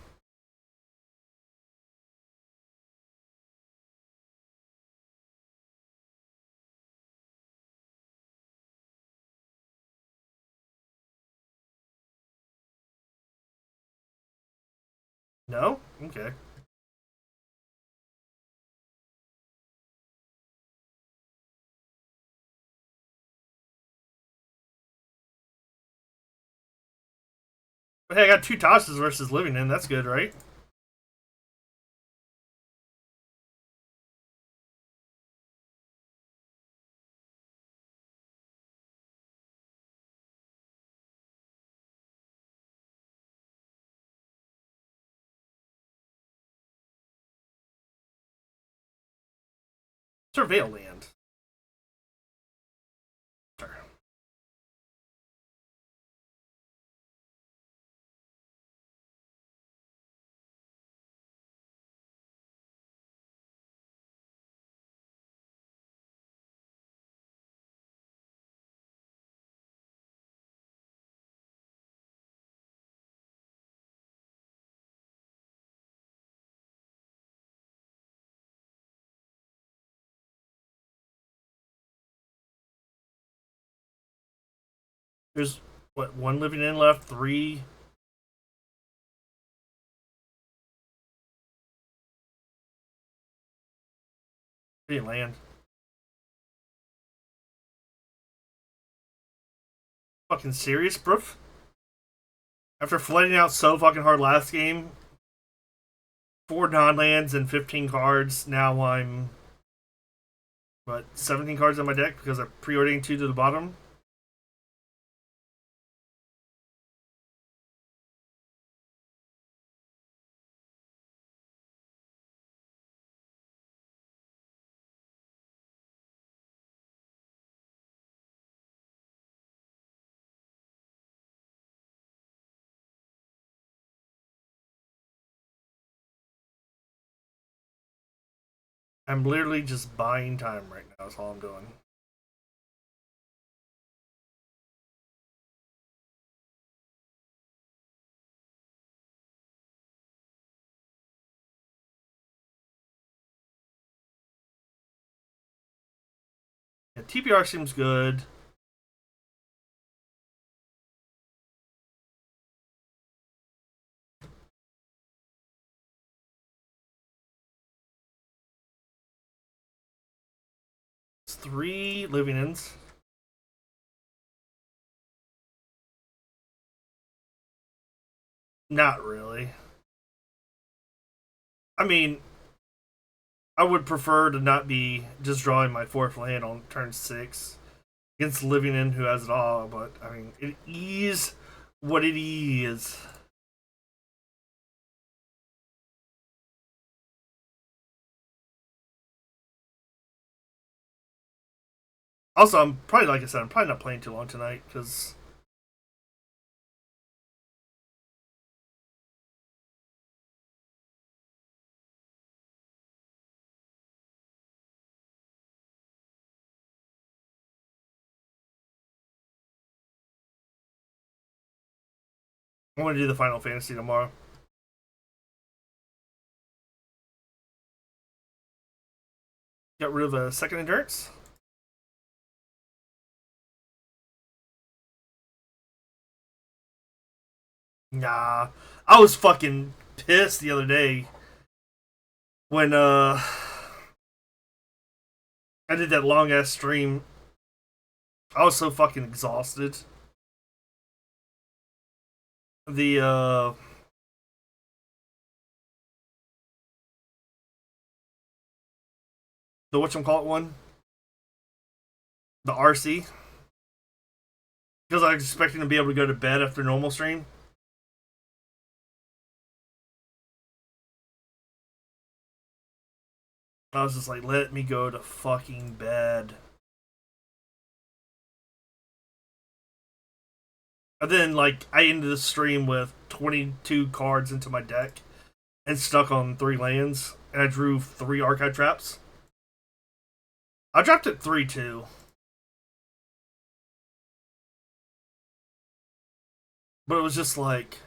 No? Okay. But hey, I got 2 tosses versus Living In. That's good, right? Surveil Land. Sure. There's, what, 1 Living In left? 3? Didn't land. Fucking serious, bro? After flooding out so fucking hard last game, 4 non-lands and 15 cards, now I'm... What, 17 cards on my deck because I'm pre-ordering 2 to the bottom? I'm literally just buying time right now. That's all I'm doing. Yeah, TPR seems good. It's 3 Living Ins. Not really. I mean, I would prefer to not be just drawing my 4th land on turn 6 against Living In, who has it all, but I mean, it is what it is. Also, I'm probably, like I said, I'm probably not playing too long tonight because I want to do the Final Fantasy tomorrow. Got rid of a second endurance. Nah, I was fucking pissed the other day when I did that long ass stream. I was so fucking exhausted. The whatchamacallit one, the RC, because I was expecting to be able to go to bed after normal stream. I was just like, let me go to fucking bed. And then, like, I ended the stream with 22 cards into my deck and stuck on 3 lands, and I drew 3 archive traps. I dropped it 3-2. But it was just like,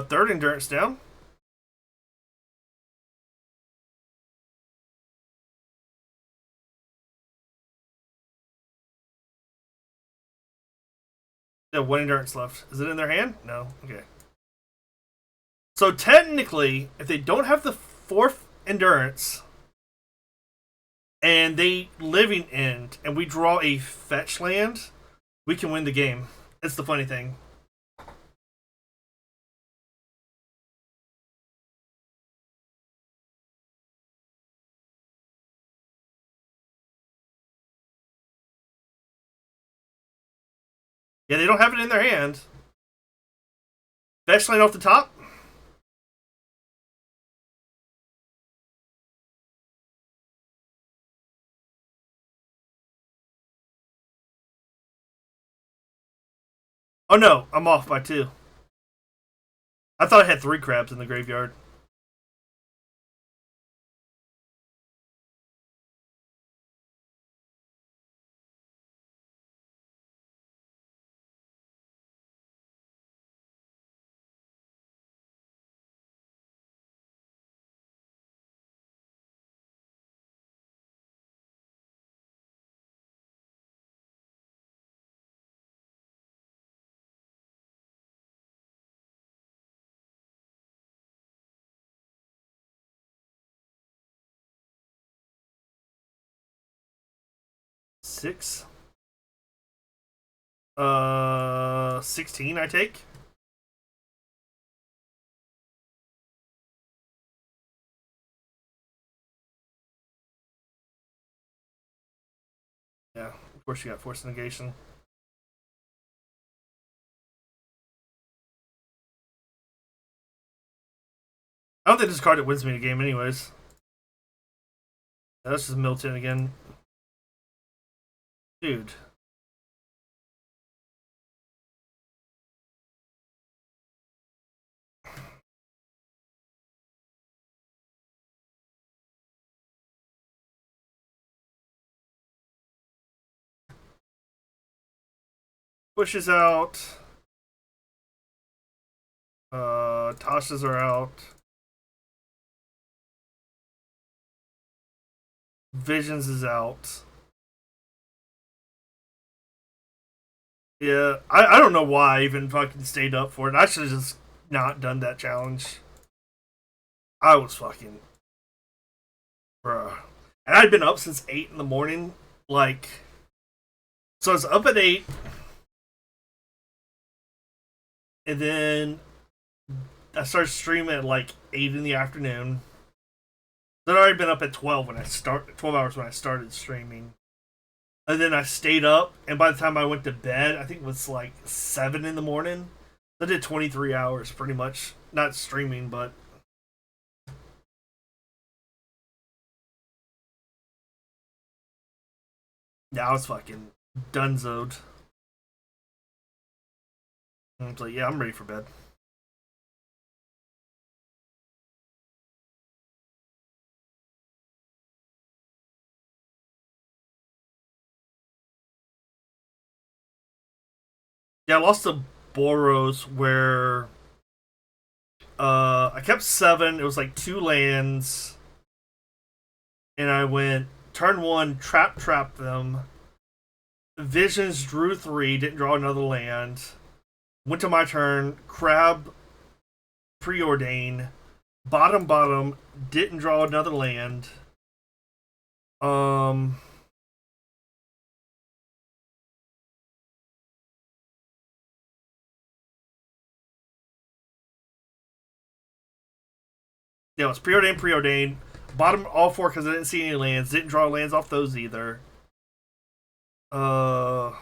third endurance down. Yeah, 1 endurance left. Is it in their hand? No. Okay. So technically, if they don't have the 4th endurance and they living end and we draw a fetch land, we can win the game. It's the funny thing. Yeah, they don't have it in their hand. Fetch land off the top. Oh no, I'm off by 2. I thought I had 3 crabs in the graveyard. Six. 16 I take. Yeah, of course you got force negation. I don't think this card that wins me the game anyways. Yeah, this is Milton again. Dude. Pushes out. Tasha's are out. Visions is out. Yeah, I don't know why I even fucking stayed up for it. I should have just not done that challenge. I was fucking. Bruh. And I'd been up since 8 in the morning. Like. So I was up at 8. And then I started streaming at like 8 in the afternoon. I'd already been up at 12 when 12 hours when I started streaming. And then I stayed up, and by the time I went to bed, I think it was like 7 in the morning. I did 23 hours pretty much. Not streaming, but. Yeah, I was fucking dunzoed. And it's like, yeah, I'm ready for bed. Yeah, I lost to Boros where I kept 7. It was like 2 lands, and I went turn 1, trap them. Visions drew 3, didn't draw another land. Went to my turn, crab, preordain, bottom, didn't draw another land. Um, yeah, it was preordain, bottom all 4 because I didn't see any lands. Didn't draw lands off those either. Uh,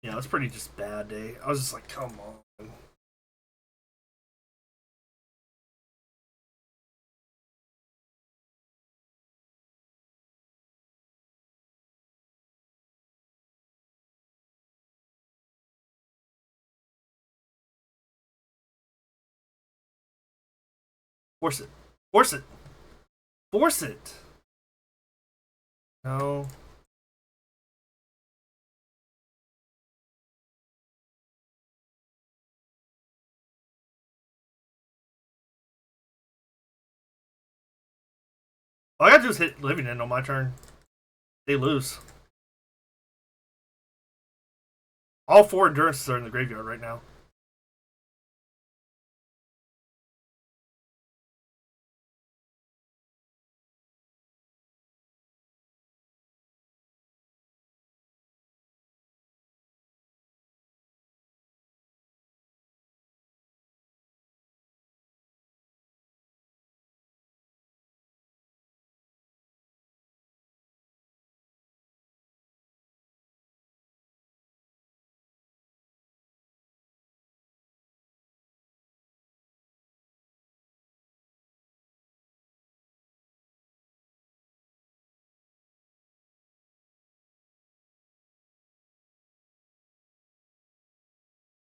yeah, it was pretty just bad day. I was just like, come on. Force it. Force it. Force it. No. All I gotta do is hit Living End on my turn. They lose. All 4 endurances are in the graveyard right now.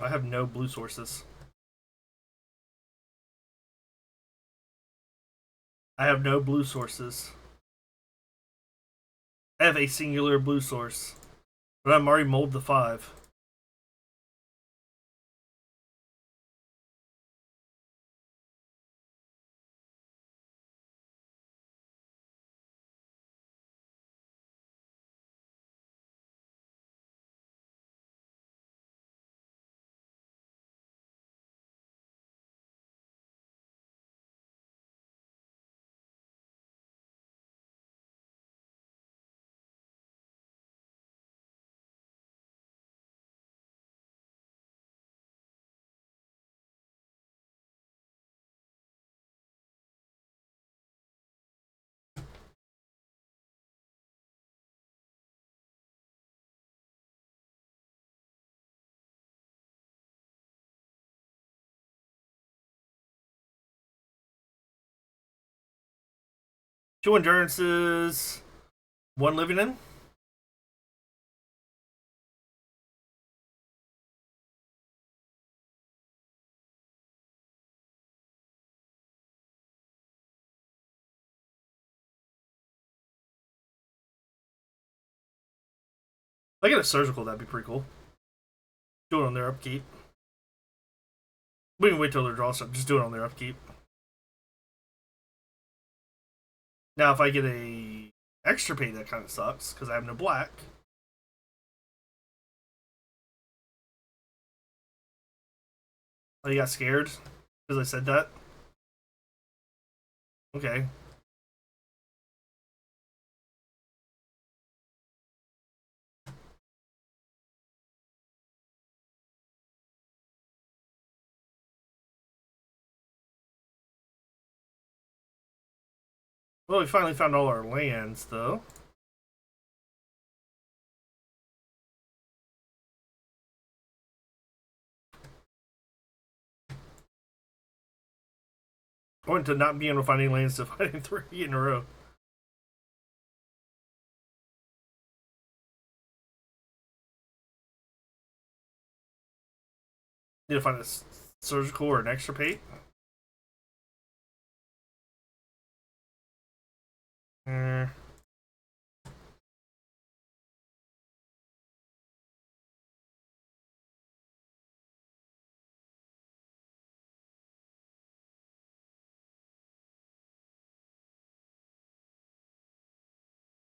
I have no blue sources. I have no blue sources. I have a singular blue source, but I'm already mold the 5. Two endurances, 1 Living End. If I get a surgical, that'd be pretty cool. Do it on their upkeep. We can wait till they draw stuff. Just do it on their upkeep. Now, if I get a extirpate, that kind of sucks because I have no black. Oh, you got scared because I said that? Okay. Well, we finally found all our lands, though. I went to not being able to find any lands to fighting 3 in a row. Need to find a surgical or an extirpate. Hmm.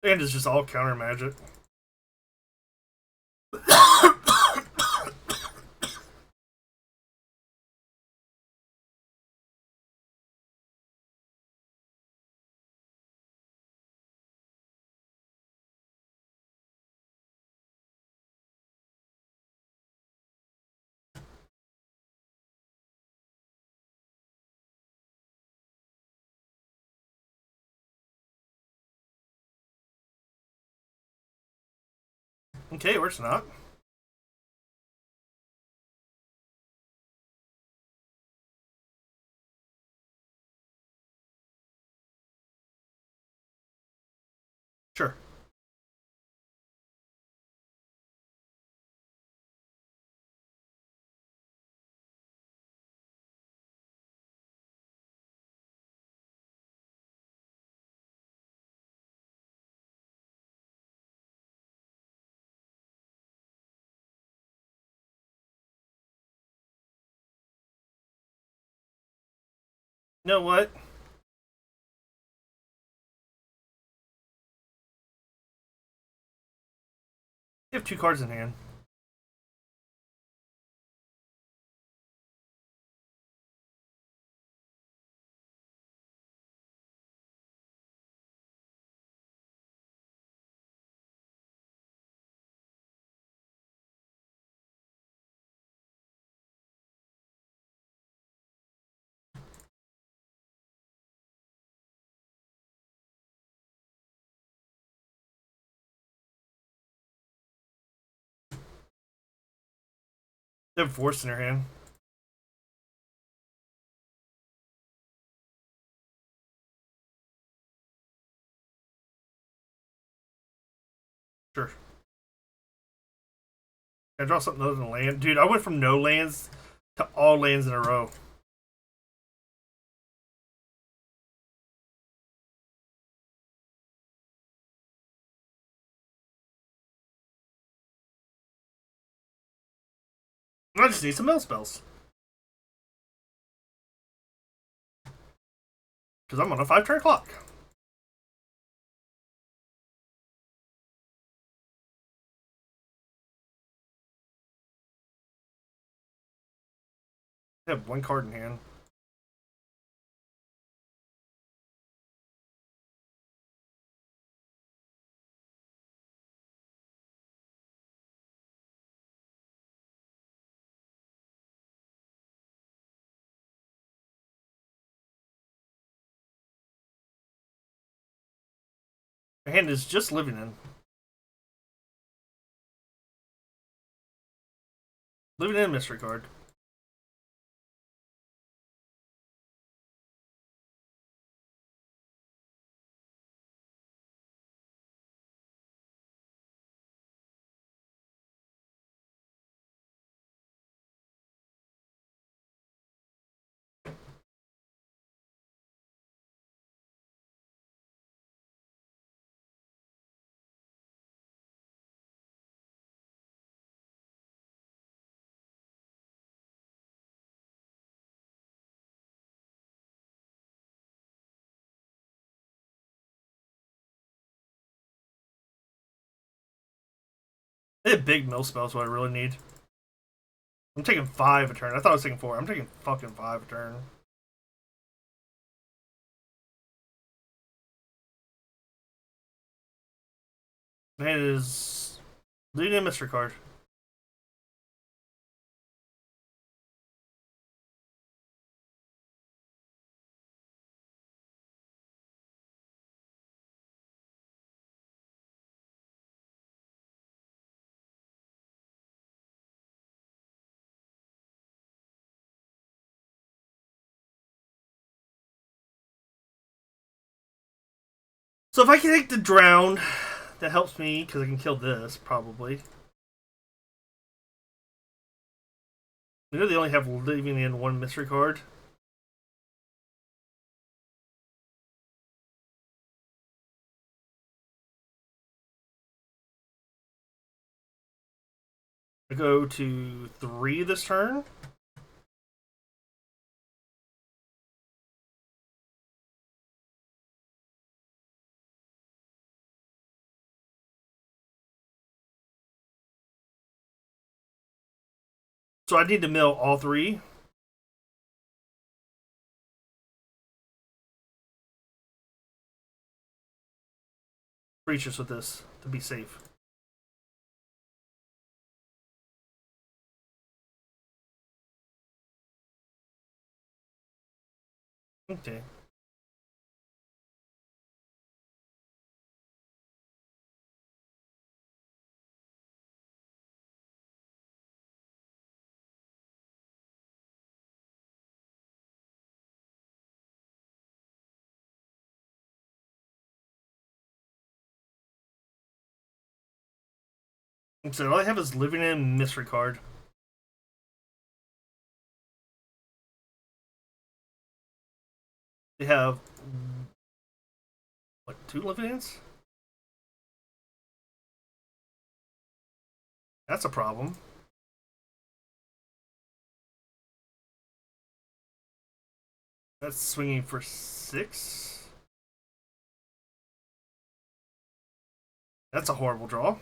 And it's just all counter magic. Okay, or it's not. Sure. You know what? You have 2 cards in hand. They have Force in their hand. Sure. Can I draw something other than land? Dude, I went from no lands to all lands in a row. I just need some mill spells. Because I'm on a 5-turn clock. I have 1 card in hand. My hand is just living in. Living in mystery card. They have big mill spells, what I really need. I'm taking 5 a turn. I thought I was taking 4. I'm taking fucking 5 a turn. My hand is leading a mystery card. So if I can take the drown, that helps me because I can kill this probably. You know they only have living in one mystery card. I go to 3 this turn. So I need to mill all 3. Creatures with this to be safe. Okay. So all I have is living in mystery card. They have what, 2 living-ins? That's a problem. That's swinging for 6. That's a horrible draw.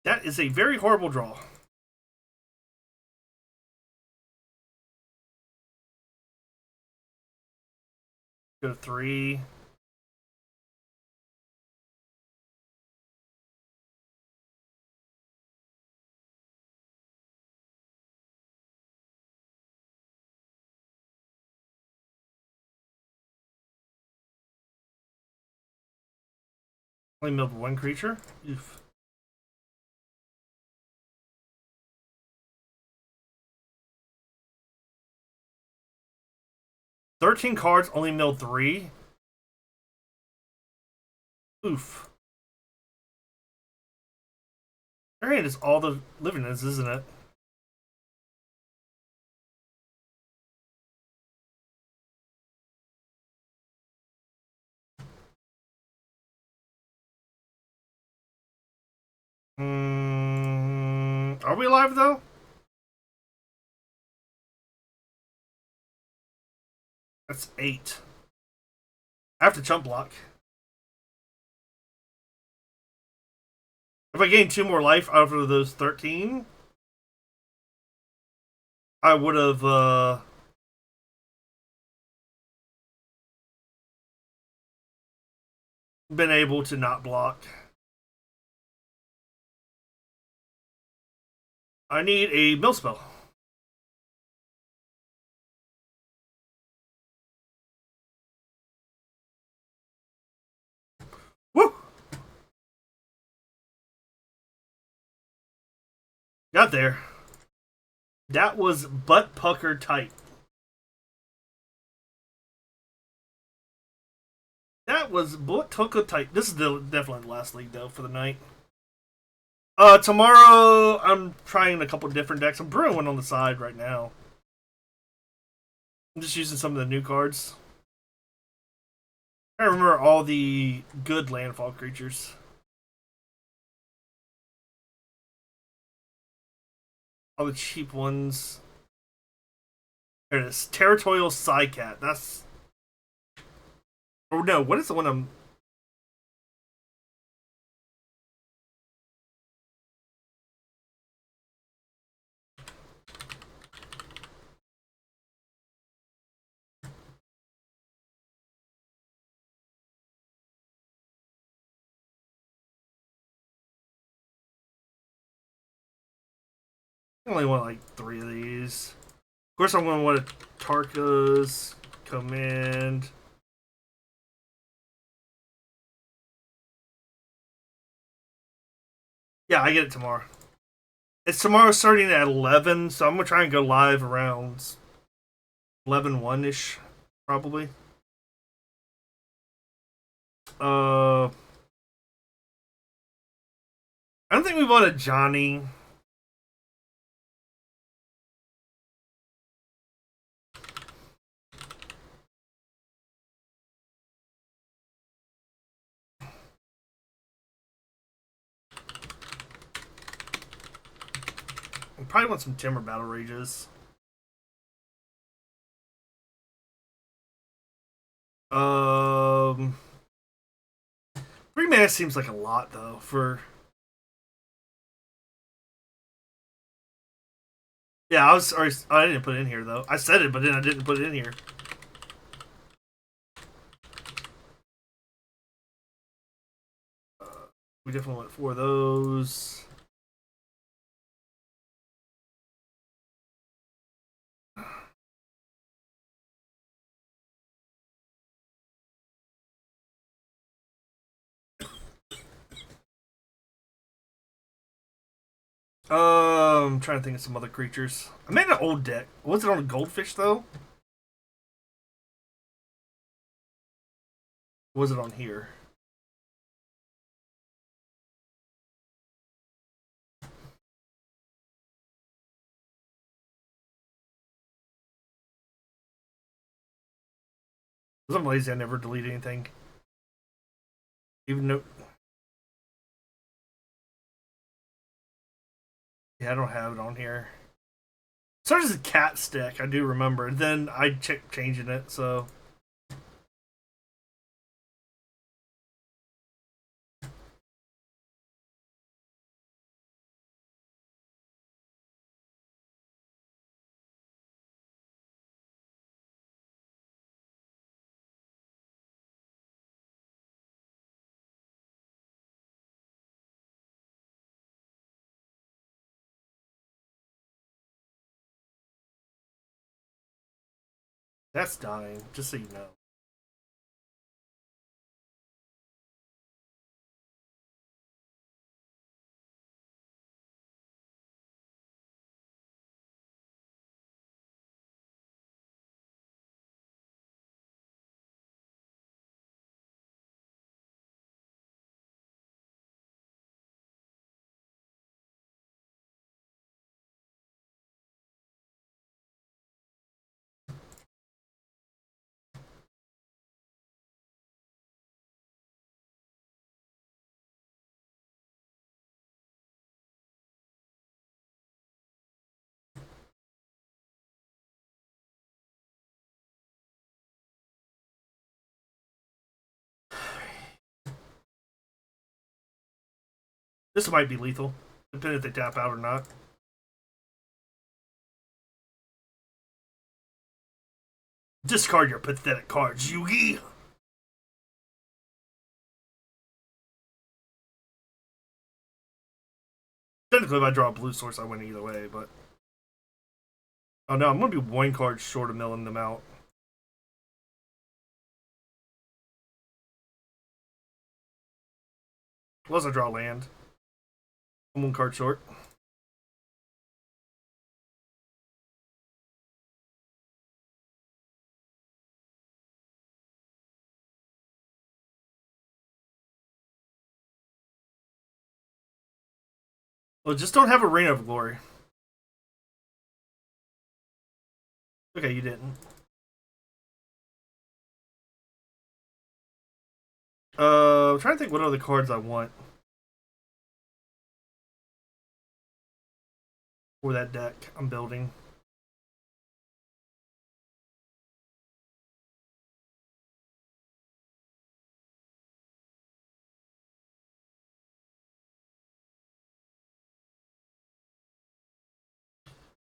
That is a very horrible draw. Go to 3. Only milled 1 creature. Oof. "13 cards, only milled 3. Oof. Variant is all the living-ins, isn't it? Are we alive though? That's 8. I have to chump block. If I gained 2 more life out of those 13, I would have been able to not block. I need a mill spell. Woo! Got there. That was butt pucker tight. That was butt pucker tight. This is definitely the last league though for the night. Tomorrow I'm trying a couple different decks. I'm brewing one on the side right now. I'm just using some of the new cards. I remember all the good landfall creatures. All the cheap ones. There it is. Territorial Psycat. That's. Oh no, what is the one I'm. I only want like 3 of these. course, I'm going to want Tarka's command. Yeah, I get it tomorrow. It's tomorrow starting at 11, so I'm going to try and go live around 11:01-ish, probably. I don't think we bought a Johnny. We probably want some Timber Battle Rages. Um, 3 mana seems like a lot though for. Yeah, I didn't put it in here though. I said it, but then I didn't put it in here. We definitely want 4 of those. I'm trying to think of some other creatures. I made an old deck. Was it on a Goldfish though? Or was it on here? I'm lazy. I never delete anything. Even though. Yeah, I don't have it on here. So there's a cat stick, I do remember. Then I checked changing it, so. That's dying, just so you know. This might be lethal, depending if they tap out or not. Discard your pathetic cards, Yugi! Technically, if I draw a blue source, I win either way, but. Oh no, I'm gonna be 1 card short of milling them out. Unless I draw land. I'm 1 card short. Well, just don't have Arena of Glory. Okay, you didn't. I'm trying to think what other cards I want for that deck I'm building.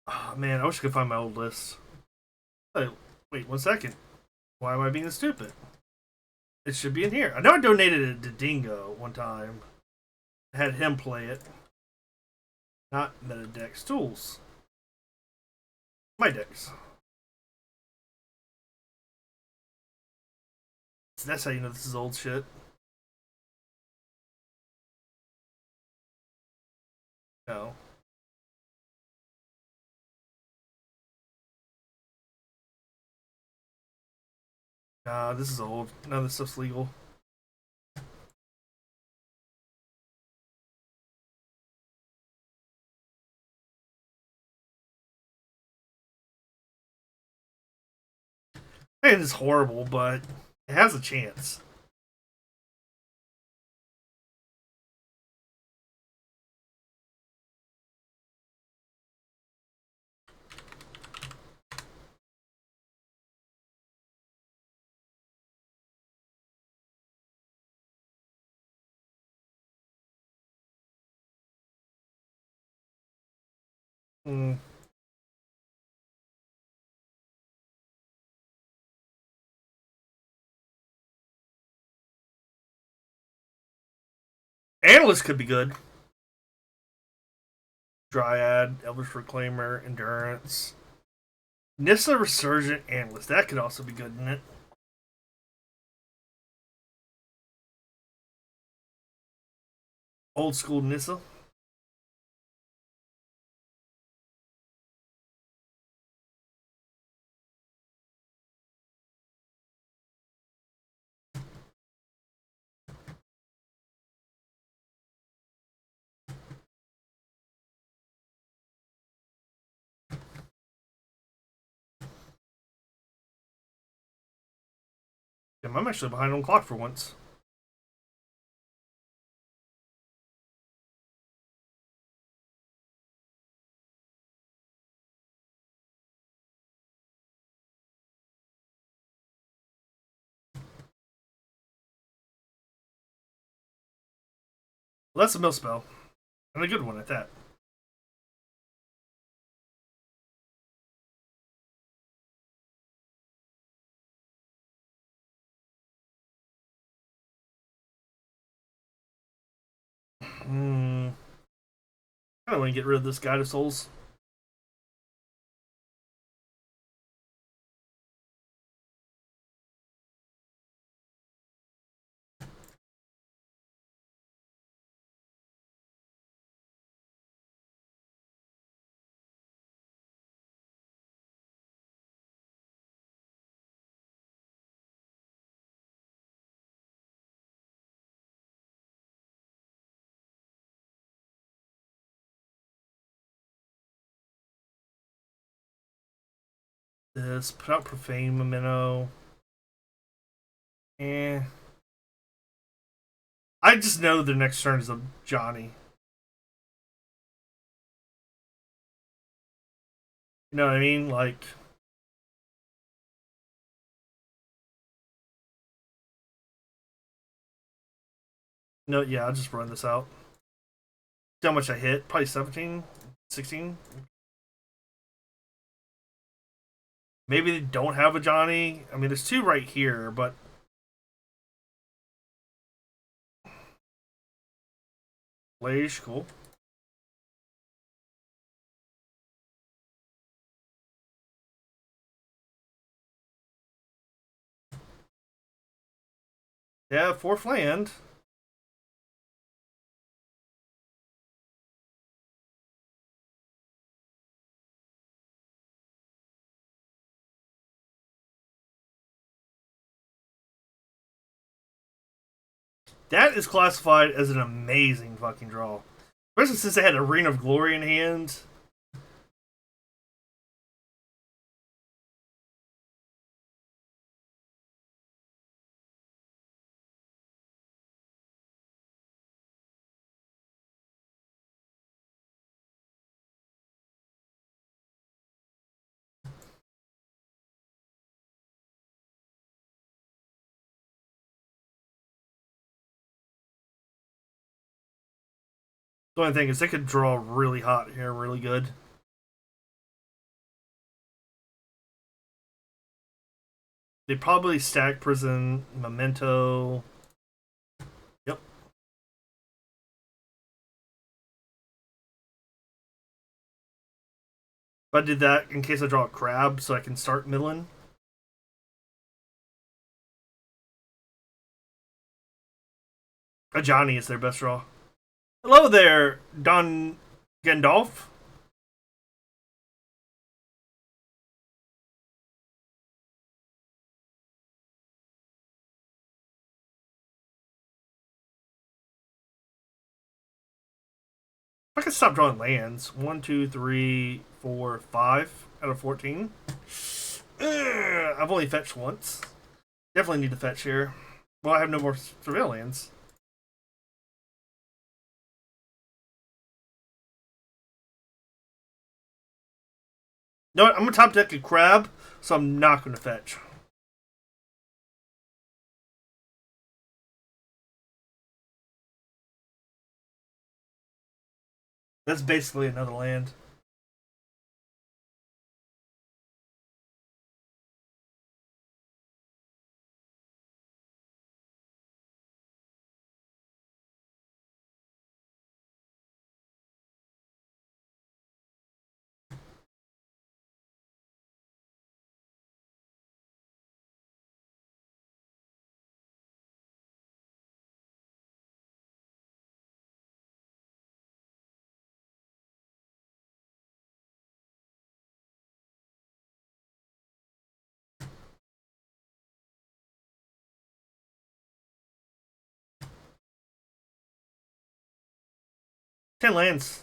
Oh, man, I wish I could find my old list. Oh, wait 1 second. Why am I being stupid? It should be in here. I know I donated it to Dingo one time. I had him play it. Not Metadex Tools. My decks. So that's how you know this is old shit. No. Nah, this is old. None of this stuff's legal. It is horrible, but it has a chance. Hmm. Analyst could be good. Dryad, Elvish Reclaimer, Endurance. Nissa Resurgent Analyst. That could also be good, isn't it? Old school Nissa. Damn, I'm actually behind on clock for once. Well, that's a mill spell. And a good one at that. Hmm. I don't want to get rid of this Guide of Souls. This, put out Profane Memento. Eh. I just know their next turn is a Johnny. You know what I mean? Like, no, yeah, I'll just run this out. See how much I hit? Probably 17, 16. Maybe they don't have a Johnny. I mean, there's two right here, but Lage, cool. Yeah, fourth land. That is classified as an amazing fucking draw. Especially since they had Arena of Glory in hand. The only thing is they could draw really hot here, really good. They probably stack Prison, Memento. Yep. But I did that in case I draw a crab, so I can start milling. A Johnny is their best draw. Hello there, Don Gandalf. I can stop drawing lands. 1, 2, 3, 4, 5 out of 14. I've only fetched once. Definitely need to fetch here. Well, I have no more surveil lands. No, I'm gonna top deck a crab, so I'm not gonna fetch. That's basically another land. Ten lands.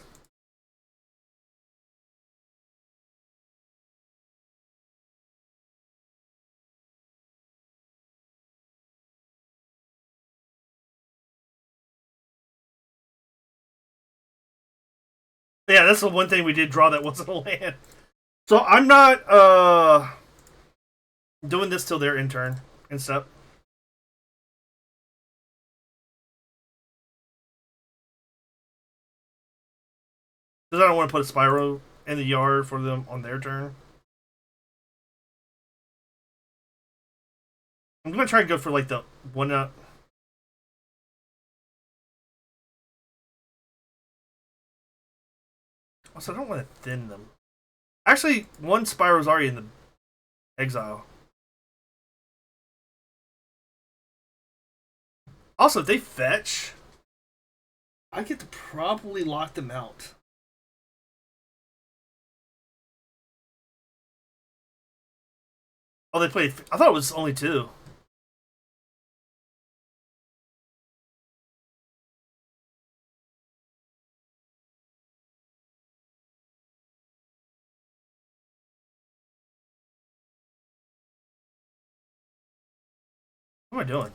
Yeah, that's the one thing we did draw that wasn't a land. So I'm not doing this till their intern and stuff. Because I don't want to put a Spyro in the yard for them on their turn. I'm gonna try and go for like the one up. Also, I don't want to thin them. Actually, one Spyro's already in the exile. Also, if they fetch, I get to probably lock them out. Oh, they played. I thought it was only 2. What am I doing?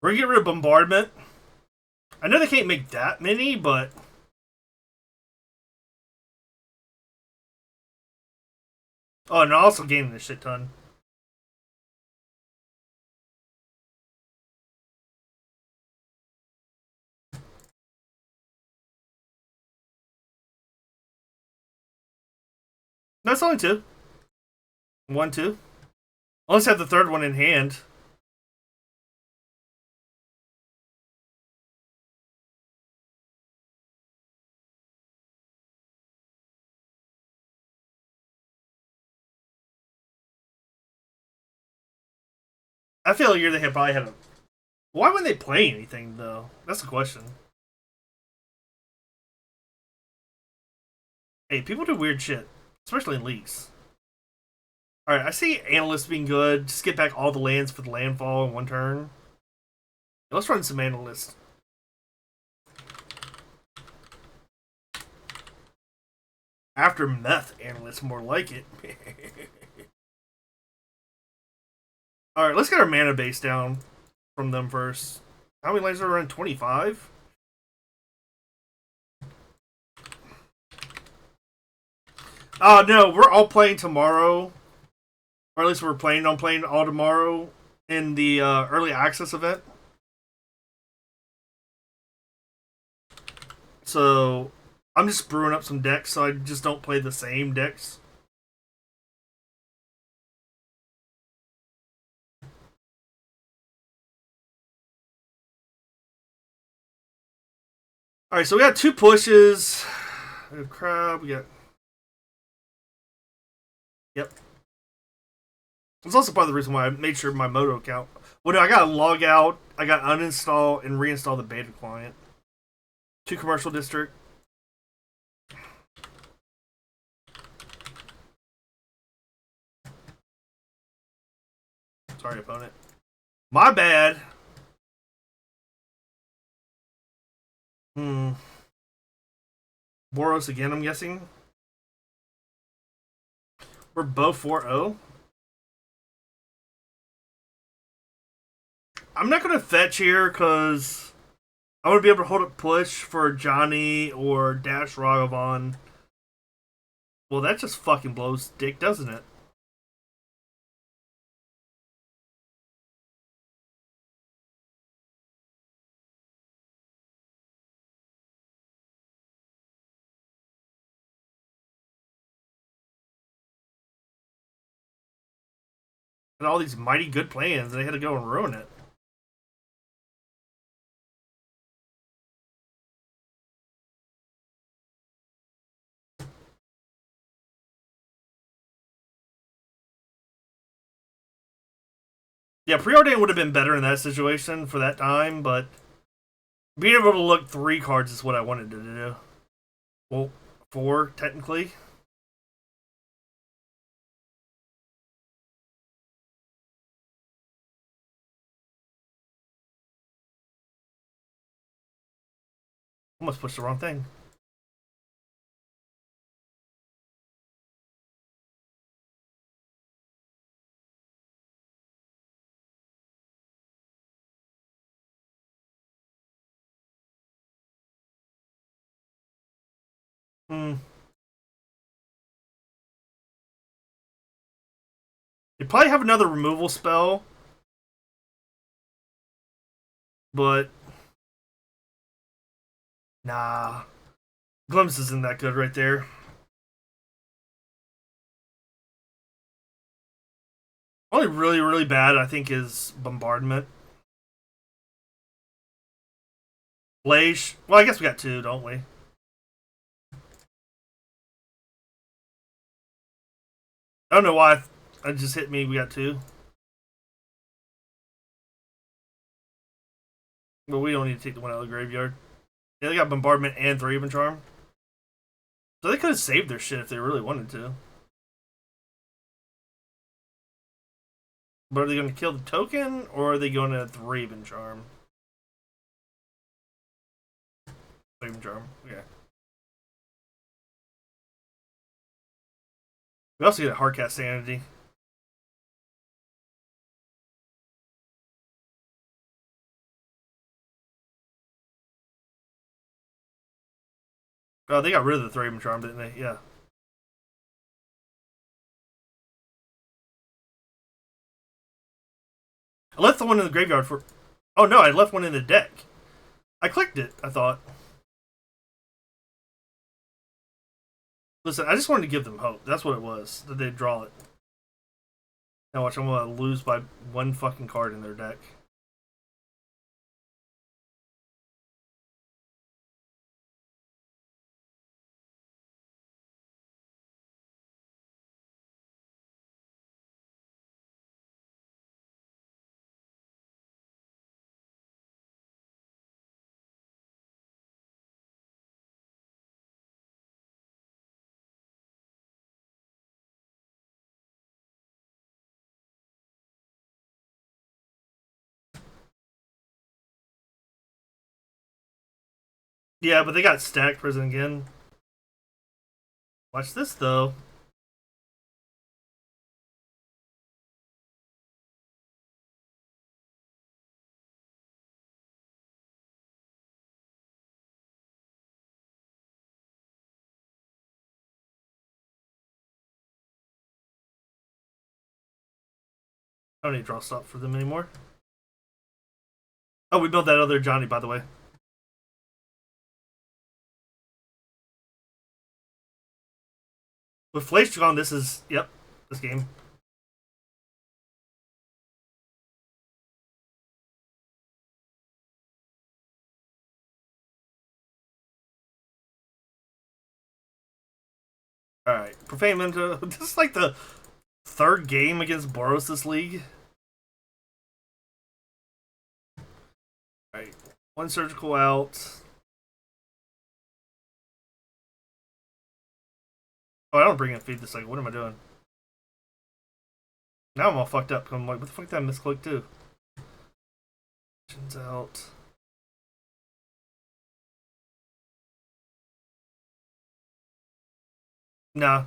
We're gonna get rid of bombardment. I know they can't make that many, but oh, and also gaining a shit ton. That's only 2. 1, 2. Unless I have the third one in hand. I feel like they probably had a. Why wouldn't they play anything though? That's the question. Hey, people do weird shit, especially in leagues. All right, I see analysts being good. Just get back all the lands for the landfall in one turn. Let's run some analysts. After meth analysts, more like it. All right, let's get our mana base down from them first. How many lands are around 25? No, we're all playing tomorrow, or at least we're planning on playing all tomorrow in the early access event. So I'm just brewing up some decks, so I just don't play the same decks. All right, so we got 2 pushes. We have crab. We got. Yep. That's also part of the reason why I made sure my Moto account. Well, no, I got to log out. I got to uninstall and reinstall the beta client. 2 commercial district. Sorry, opponent. My bad. Boros again, I'm guessing. We're both 4-0. I'm not going to fetch here because I want to be able to hold up push for Johnny or Dash Ragavan. Well, that just fucking blows dick, doesn't it? And all these mighty good plans, they had to go and ruin it. Yeah, preordain would have been better in that situation for that time, but being able to look 3 cards is what I wanted to do. Well, 4 technically. Almost pushed the wrong thing. You probably have another removal spell, but nah. Glimpse isn't that good right there. Only really, really bad, I think, is Bombardment. Blaze. Well, I guess we got 2, don't we? I don't know why it just hit me. We got 2. But we don't need to take the one out of the graveyard. Yeah, they got Bombardment and 3-Even Charm. So they could have saved their shit if they really wanted to. But are they going to kill the token, or are they going to 3-Even Charm? 3-Even Charm, yeah. We also get a Hardcat Sanity. Oh, they got rid of the 3-Even Charm, didn't they? Yeah. I left the one in the graveyard for... Oh, no, I left one in the deck. I clicked it, I thought. Listen, I just wanted to give them hope. That's what it was, that they'd draw it. Now watch, I'm going to lose by 1 fucking card in their deck. Yeah, but they got Stack Prison again. Watch this, though. I don't need draw stop for them anymore. Oh, we built that other Johnny, by the way. With Flash this is, yep, this game. Alright, Profane Mentor. This is like the third game against Boros this league. Alright, one surgical out. Oh, I don't bring in feed this cycle. What am I doing? Now I'm all fucked up. I'm like, what the fuck did I misclick too? Out. Nah.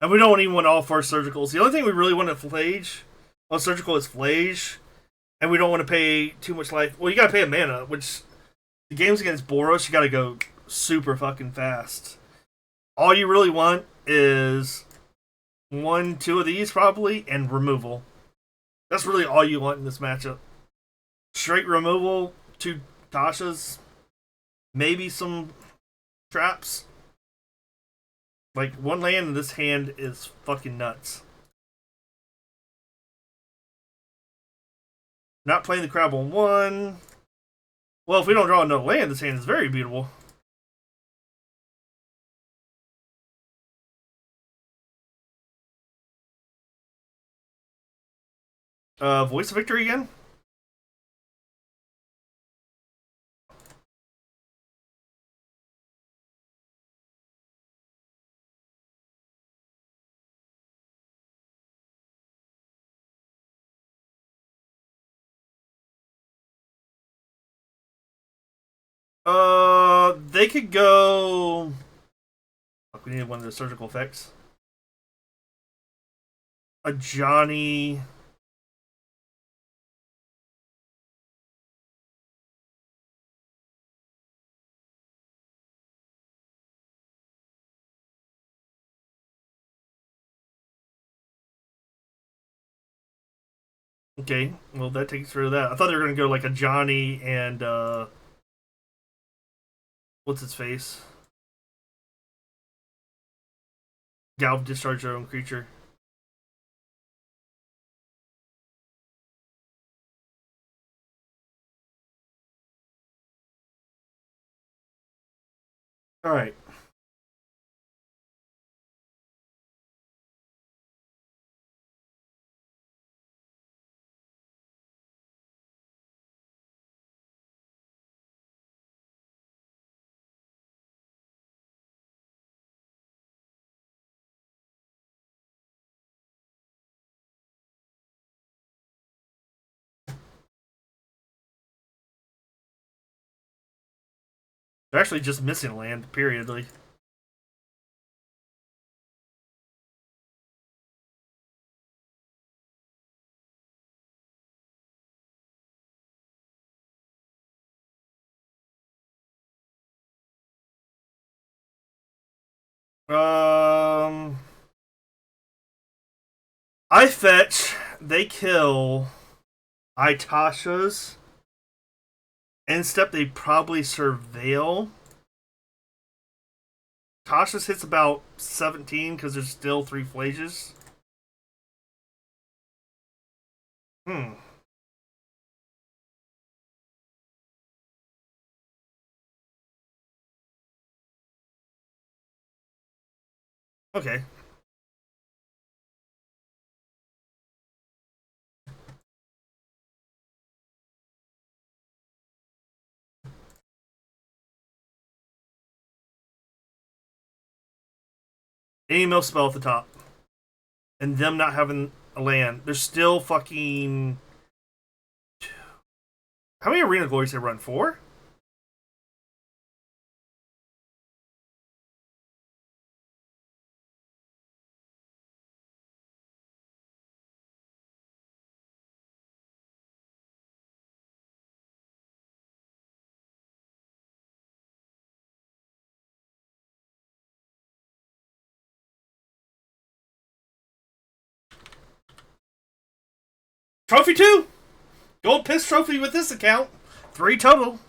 And we don't even want all four surgicals. The only thing we really want at Flage, well, surgical is Flage, and we don't want to pay too much life. Well, you gotta pay a mana, which the games against Boros, you gotta go super fucking fast. All you really want is 1-2 of these probably, and removal. That's really all you want in this matchup. Straight removal, 2 Tashas, maybe some traps. Like, 1 land in this hand is fucking nuts. Not playing the crab on 1. Well, if we don't draw another land, this hand is very beatable. Voice of Victory again? They could go. We need one of the surgical effects. A Johnny. Okay, well that takes care of that. I thought they were gonna go like a Johnny and what's its face? Galv discharge their own creature. Alright. They're actually just missing land, periodly. I fetch, they kill Itashas. End step, they probably surveil. Tasha's hits about 17 because there's still 3 flages. Okay. Any mill spell at the top. And them not having a land. There's still fucking. How many Arena Glories they run? 4? Trophy 2! Gold piss trophy with this account. 3 total.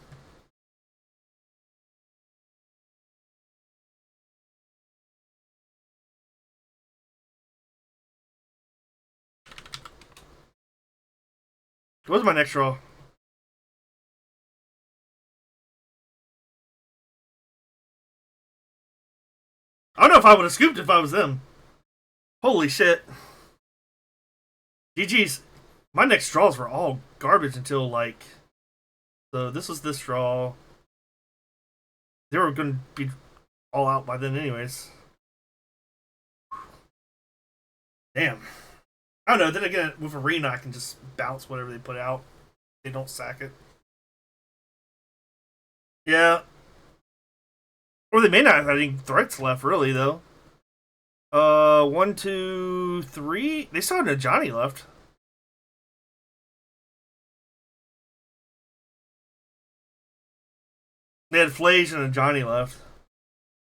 What's my next draw? I don't know if I would have scooped if I was them. Holy shit. GG's. My next draws were all garbage until, like... So this was this draw. They were going to be all out by then anyways. Damn. I don't know. Then again, with Arena, I can just bounce whatever they put out. They don't sack it. Yeah. Or they may not have any threats left, really, though. 1, 2, 3. They still had a Johnny left. They had Flage and a Johnny left.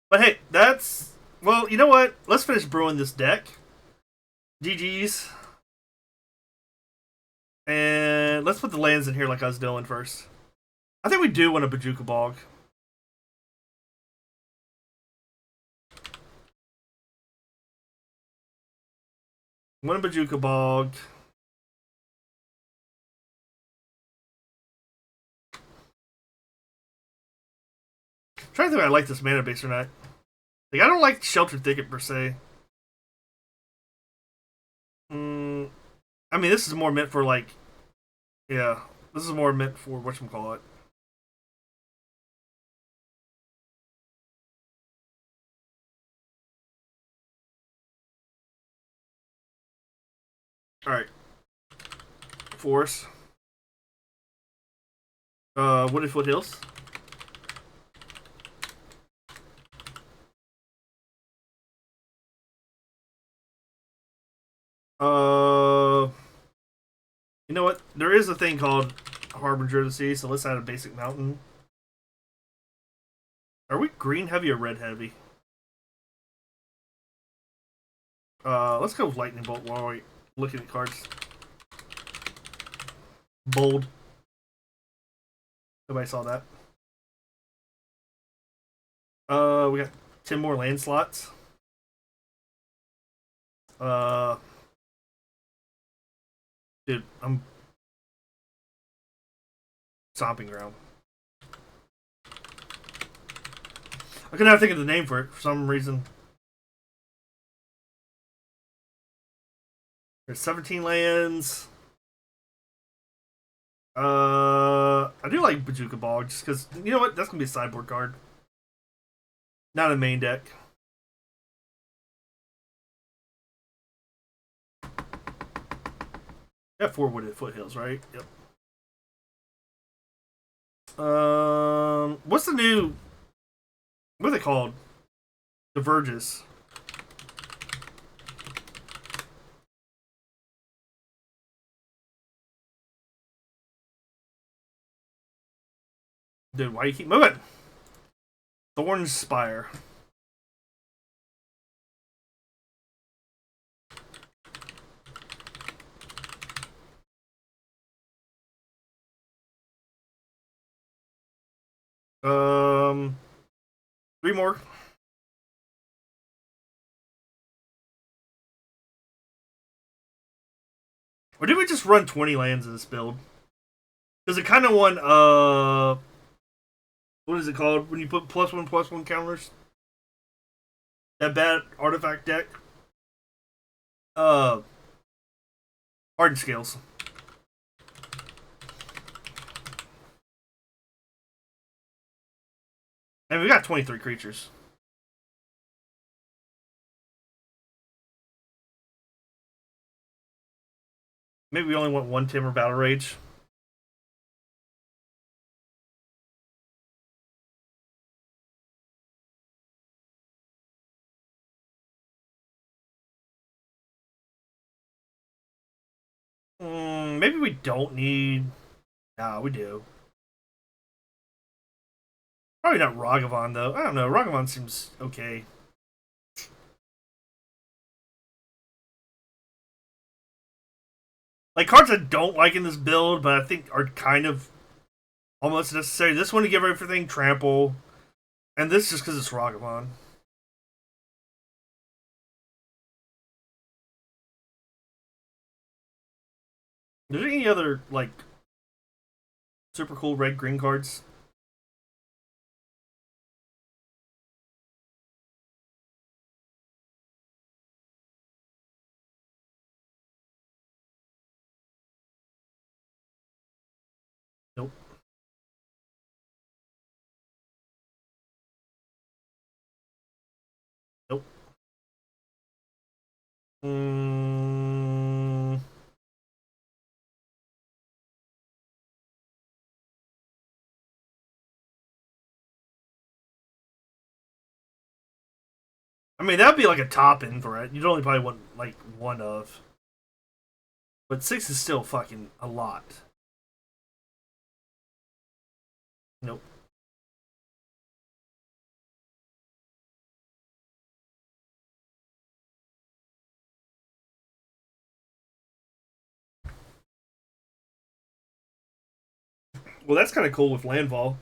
But hey, that's... Well, you know what? Let's finish brewing this deck. GG's. And let's put the lands in here like I was doing first. I think we do want a Bojuka Bog. Want a Bojuka Bog. I'm trying to think if I like this mana base or not. Like, I don't like Sheltered Thicket per se. I mean, this is more meant for, like... Yeah, this is more meant for whatchamacallit. Alright. Force. Wooded Foothills. You know what? There is a thing called Harbinger of the Sea, so let's add a basic mountain. Are we green heavy or red heavy? Let's go with Lightning Bolt while we're looking at cards. Bold. Nobody saw that. We got 10 more land slots. Dude, I'm Stomping Ground. I could not think of the name for it for some reason. There's 17 lands. I do like Bojuka Bog just because, you know what? That's gonna be a sideboard card, not a main deck. Got 4 Wooded Foothills, right? Yep. What's the new... What are they called? Diverges. Dude, why do you keep moving? Thorn Spire. Three more. Or did we just run 20 lands in this build? Because it kind of won, what is it called when you put +1/+1 counters? That bad artifact deck? Hardened Scales. And we got 23 creatures. Maybe we only want 1 Timber Battle Rage. Maybe we don't need... Nah, we do. Probably not Ragavan, though. I don't know. Ragavan seems okay. Like, cards I don't like in this build, but I think are kind of almost necessary. This one to give everything trample, and this just because it's Ragavan. Is there any other, like, super cool red-green cards? Nope. Nope. I mean, that'd be like a top end for it. You'd only probably want like one of. But 6 is still fucking a lot. Nope. Well, that's kind of cool with landfall.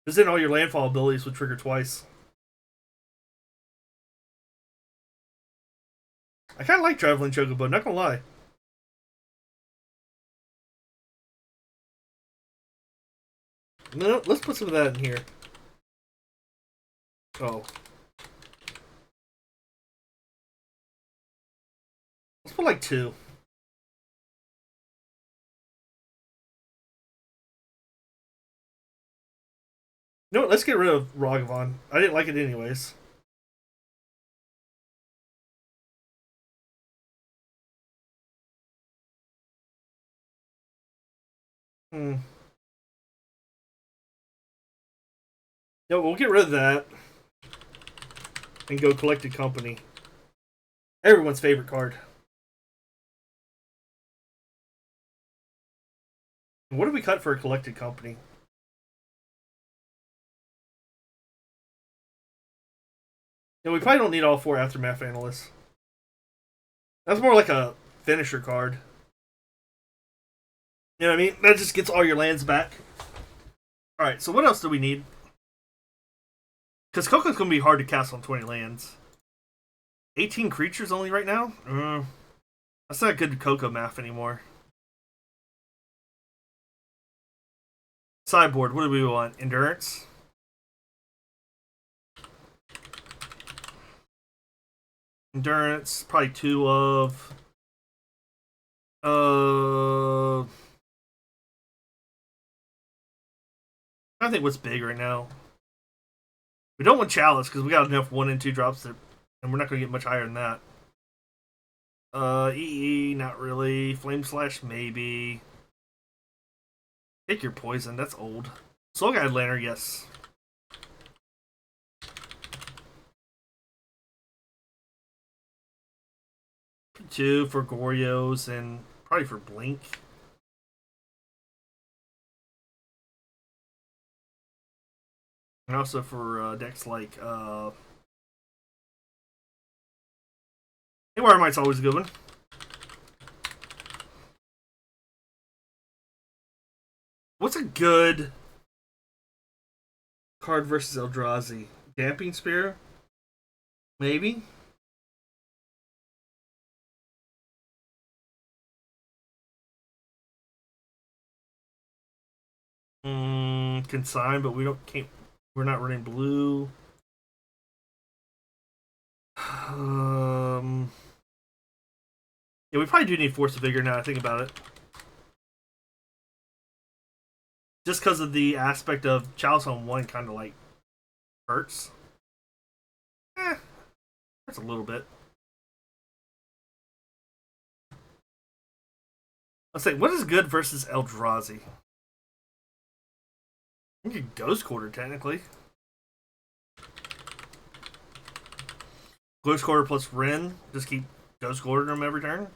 Because then all your landfall abilities would trigger twice. I kind of like Traveling Chocobo, not gonna lie. No, let's put some of that in here. Oh. Let's put like 2. No, let's get rid of Ragavan. I didn't like it anyways. Hmm. No, we'll get rid of that. And go Collected Company. Everyone's favorite card. What do we cut for a Collected Company? No, we probably don't need all 4 Aftermath Analysts. That's more like a finisher card. You know what I mean? That just gets all your lands back. Alright, so what else do we need? Because Coco's going to be hard to cast on 20 lands. 18 creatures only right now? That's not good Coco math anymore. Sideboard, what do we want? Endurance? Endurance, probably 2 of... I think what's big right now. We don't want Chalice because we got enough 1 and 2 drops that, and we're not going to get much higher than that. EE, not really. Flame Slash, maybe. Take your poison, that's old. Soul Guide Lantern, yes. Two for Gorios and probably for Blink. And also for decks like Haywire Might's always a good one. What's a good card versus Eldrazi? Damping Spear? Maybe? Consign, but we're not running blue. Yeah, we probably do need Force of Vigor now that I think about it. Just because of the aspect of Chalice on 1 kind of like hurts. That's a little bit. Let's say, what is good versus Eldrazi? I think Ghost Quarter, technically. Ghost Quarter plus Ren. Just keep Ghost Quarter them every turn.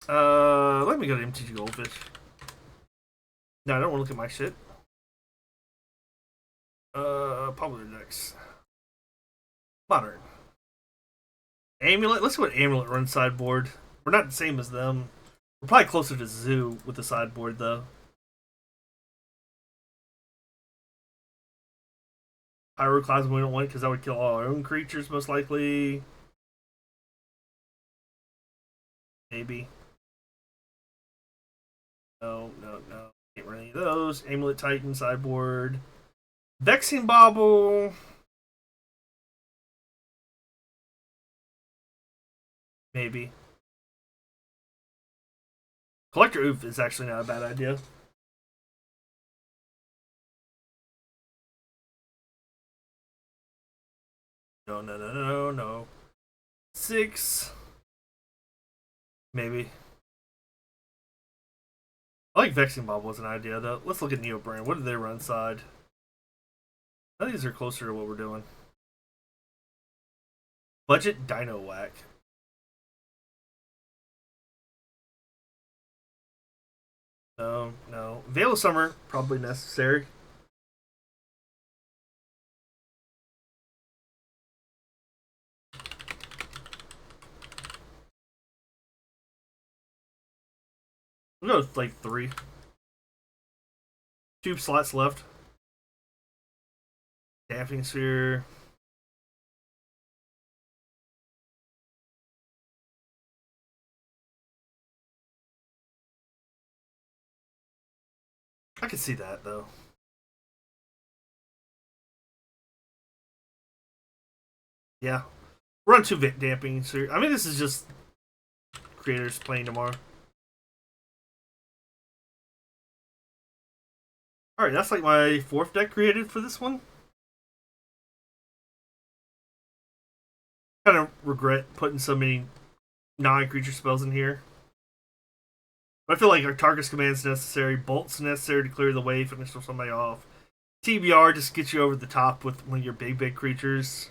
Let me go to MTG Goldfish. No, I don't want to look at my shit. Popular decks. Modern. Amulet. Let's see what Amulet runs sideboard. We're not the same as them. We're probably closer to Zoo with the sideboard, though. Pyroclasm we don't want because that would kill all our own creatures, most likely. Maybe. No. Can't run any of those. Amulet Titan sideboard. Vexing Bauble. Maybe. Collector Oof is actually not a bad idea. No. 6. Maybe. I like Vexing Bauble as an idea, though. Let's look at Neobrand. What do they run side? I think these are closer to what we're doing. Budget Dino Whack. No. Veil of Summer, probably necessary. We'll go with like 3. 2 slots left. Damping Sphere. I can see that, though. Yeah. Run 2 Damping Sphere. I mean, this is just creators playing tomorrow. Alright, that's like my 4th deck created for this one. Kind of regret putting so many non-creature spells in here. But I feel like our Targus Command's necessary, Bolt's necessary to clear the way, finish somebody off. TBR just gets you over the top with one of your big creatures.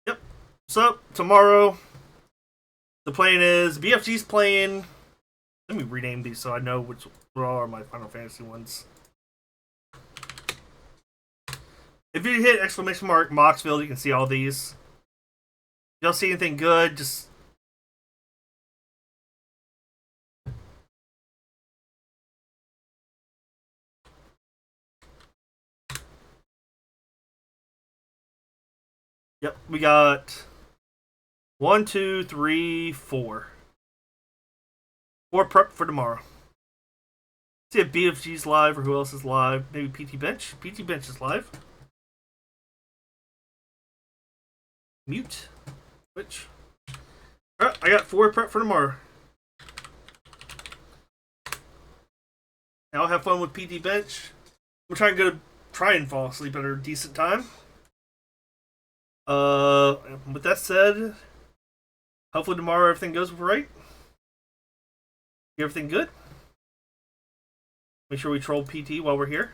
Yep. So, tomorrow, the plan is BFG's playing. Let me rename these so I know which are my Final Fantasy ones. If you hit exclamation mark Moxfield, you can see all these. If y'all see anything good, just yep, we got 1, 2, 3, 4. 4 prep for tomorrow. See if BFG's live or who else is live. Maybe PT Bench. PT Bench is live. Mute. Which? Alright, I got 4 prep for tomorrow. Now I'll have fun with PT Bench. I'm trying to try and fall asleep at a decent time. With that said, hopefully tomorrow everything goes right. Everything good? Make sure we troll PT while we're here.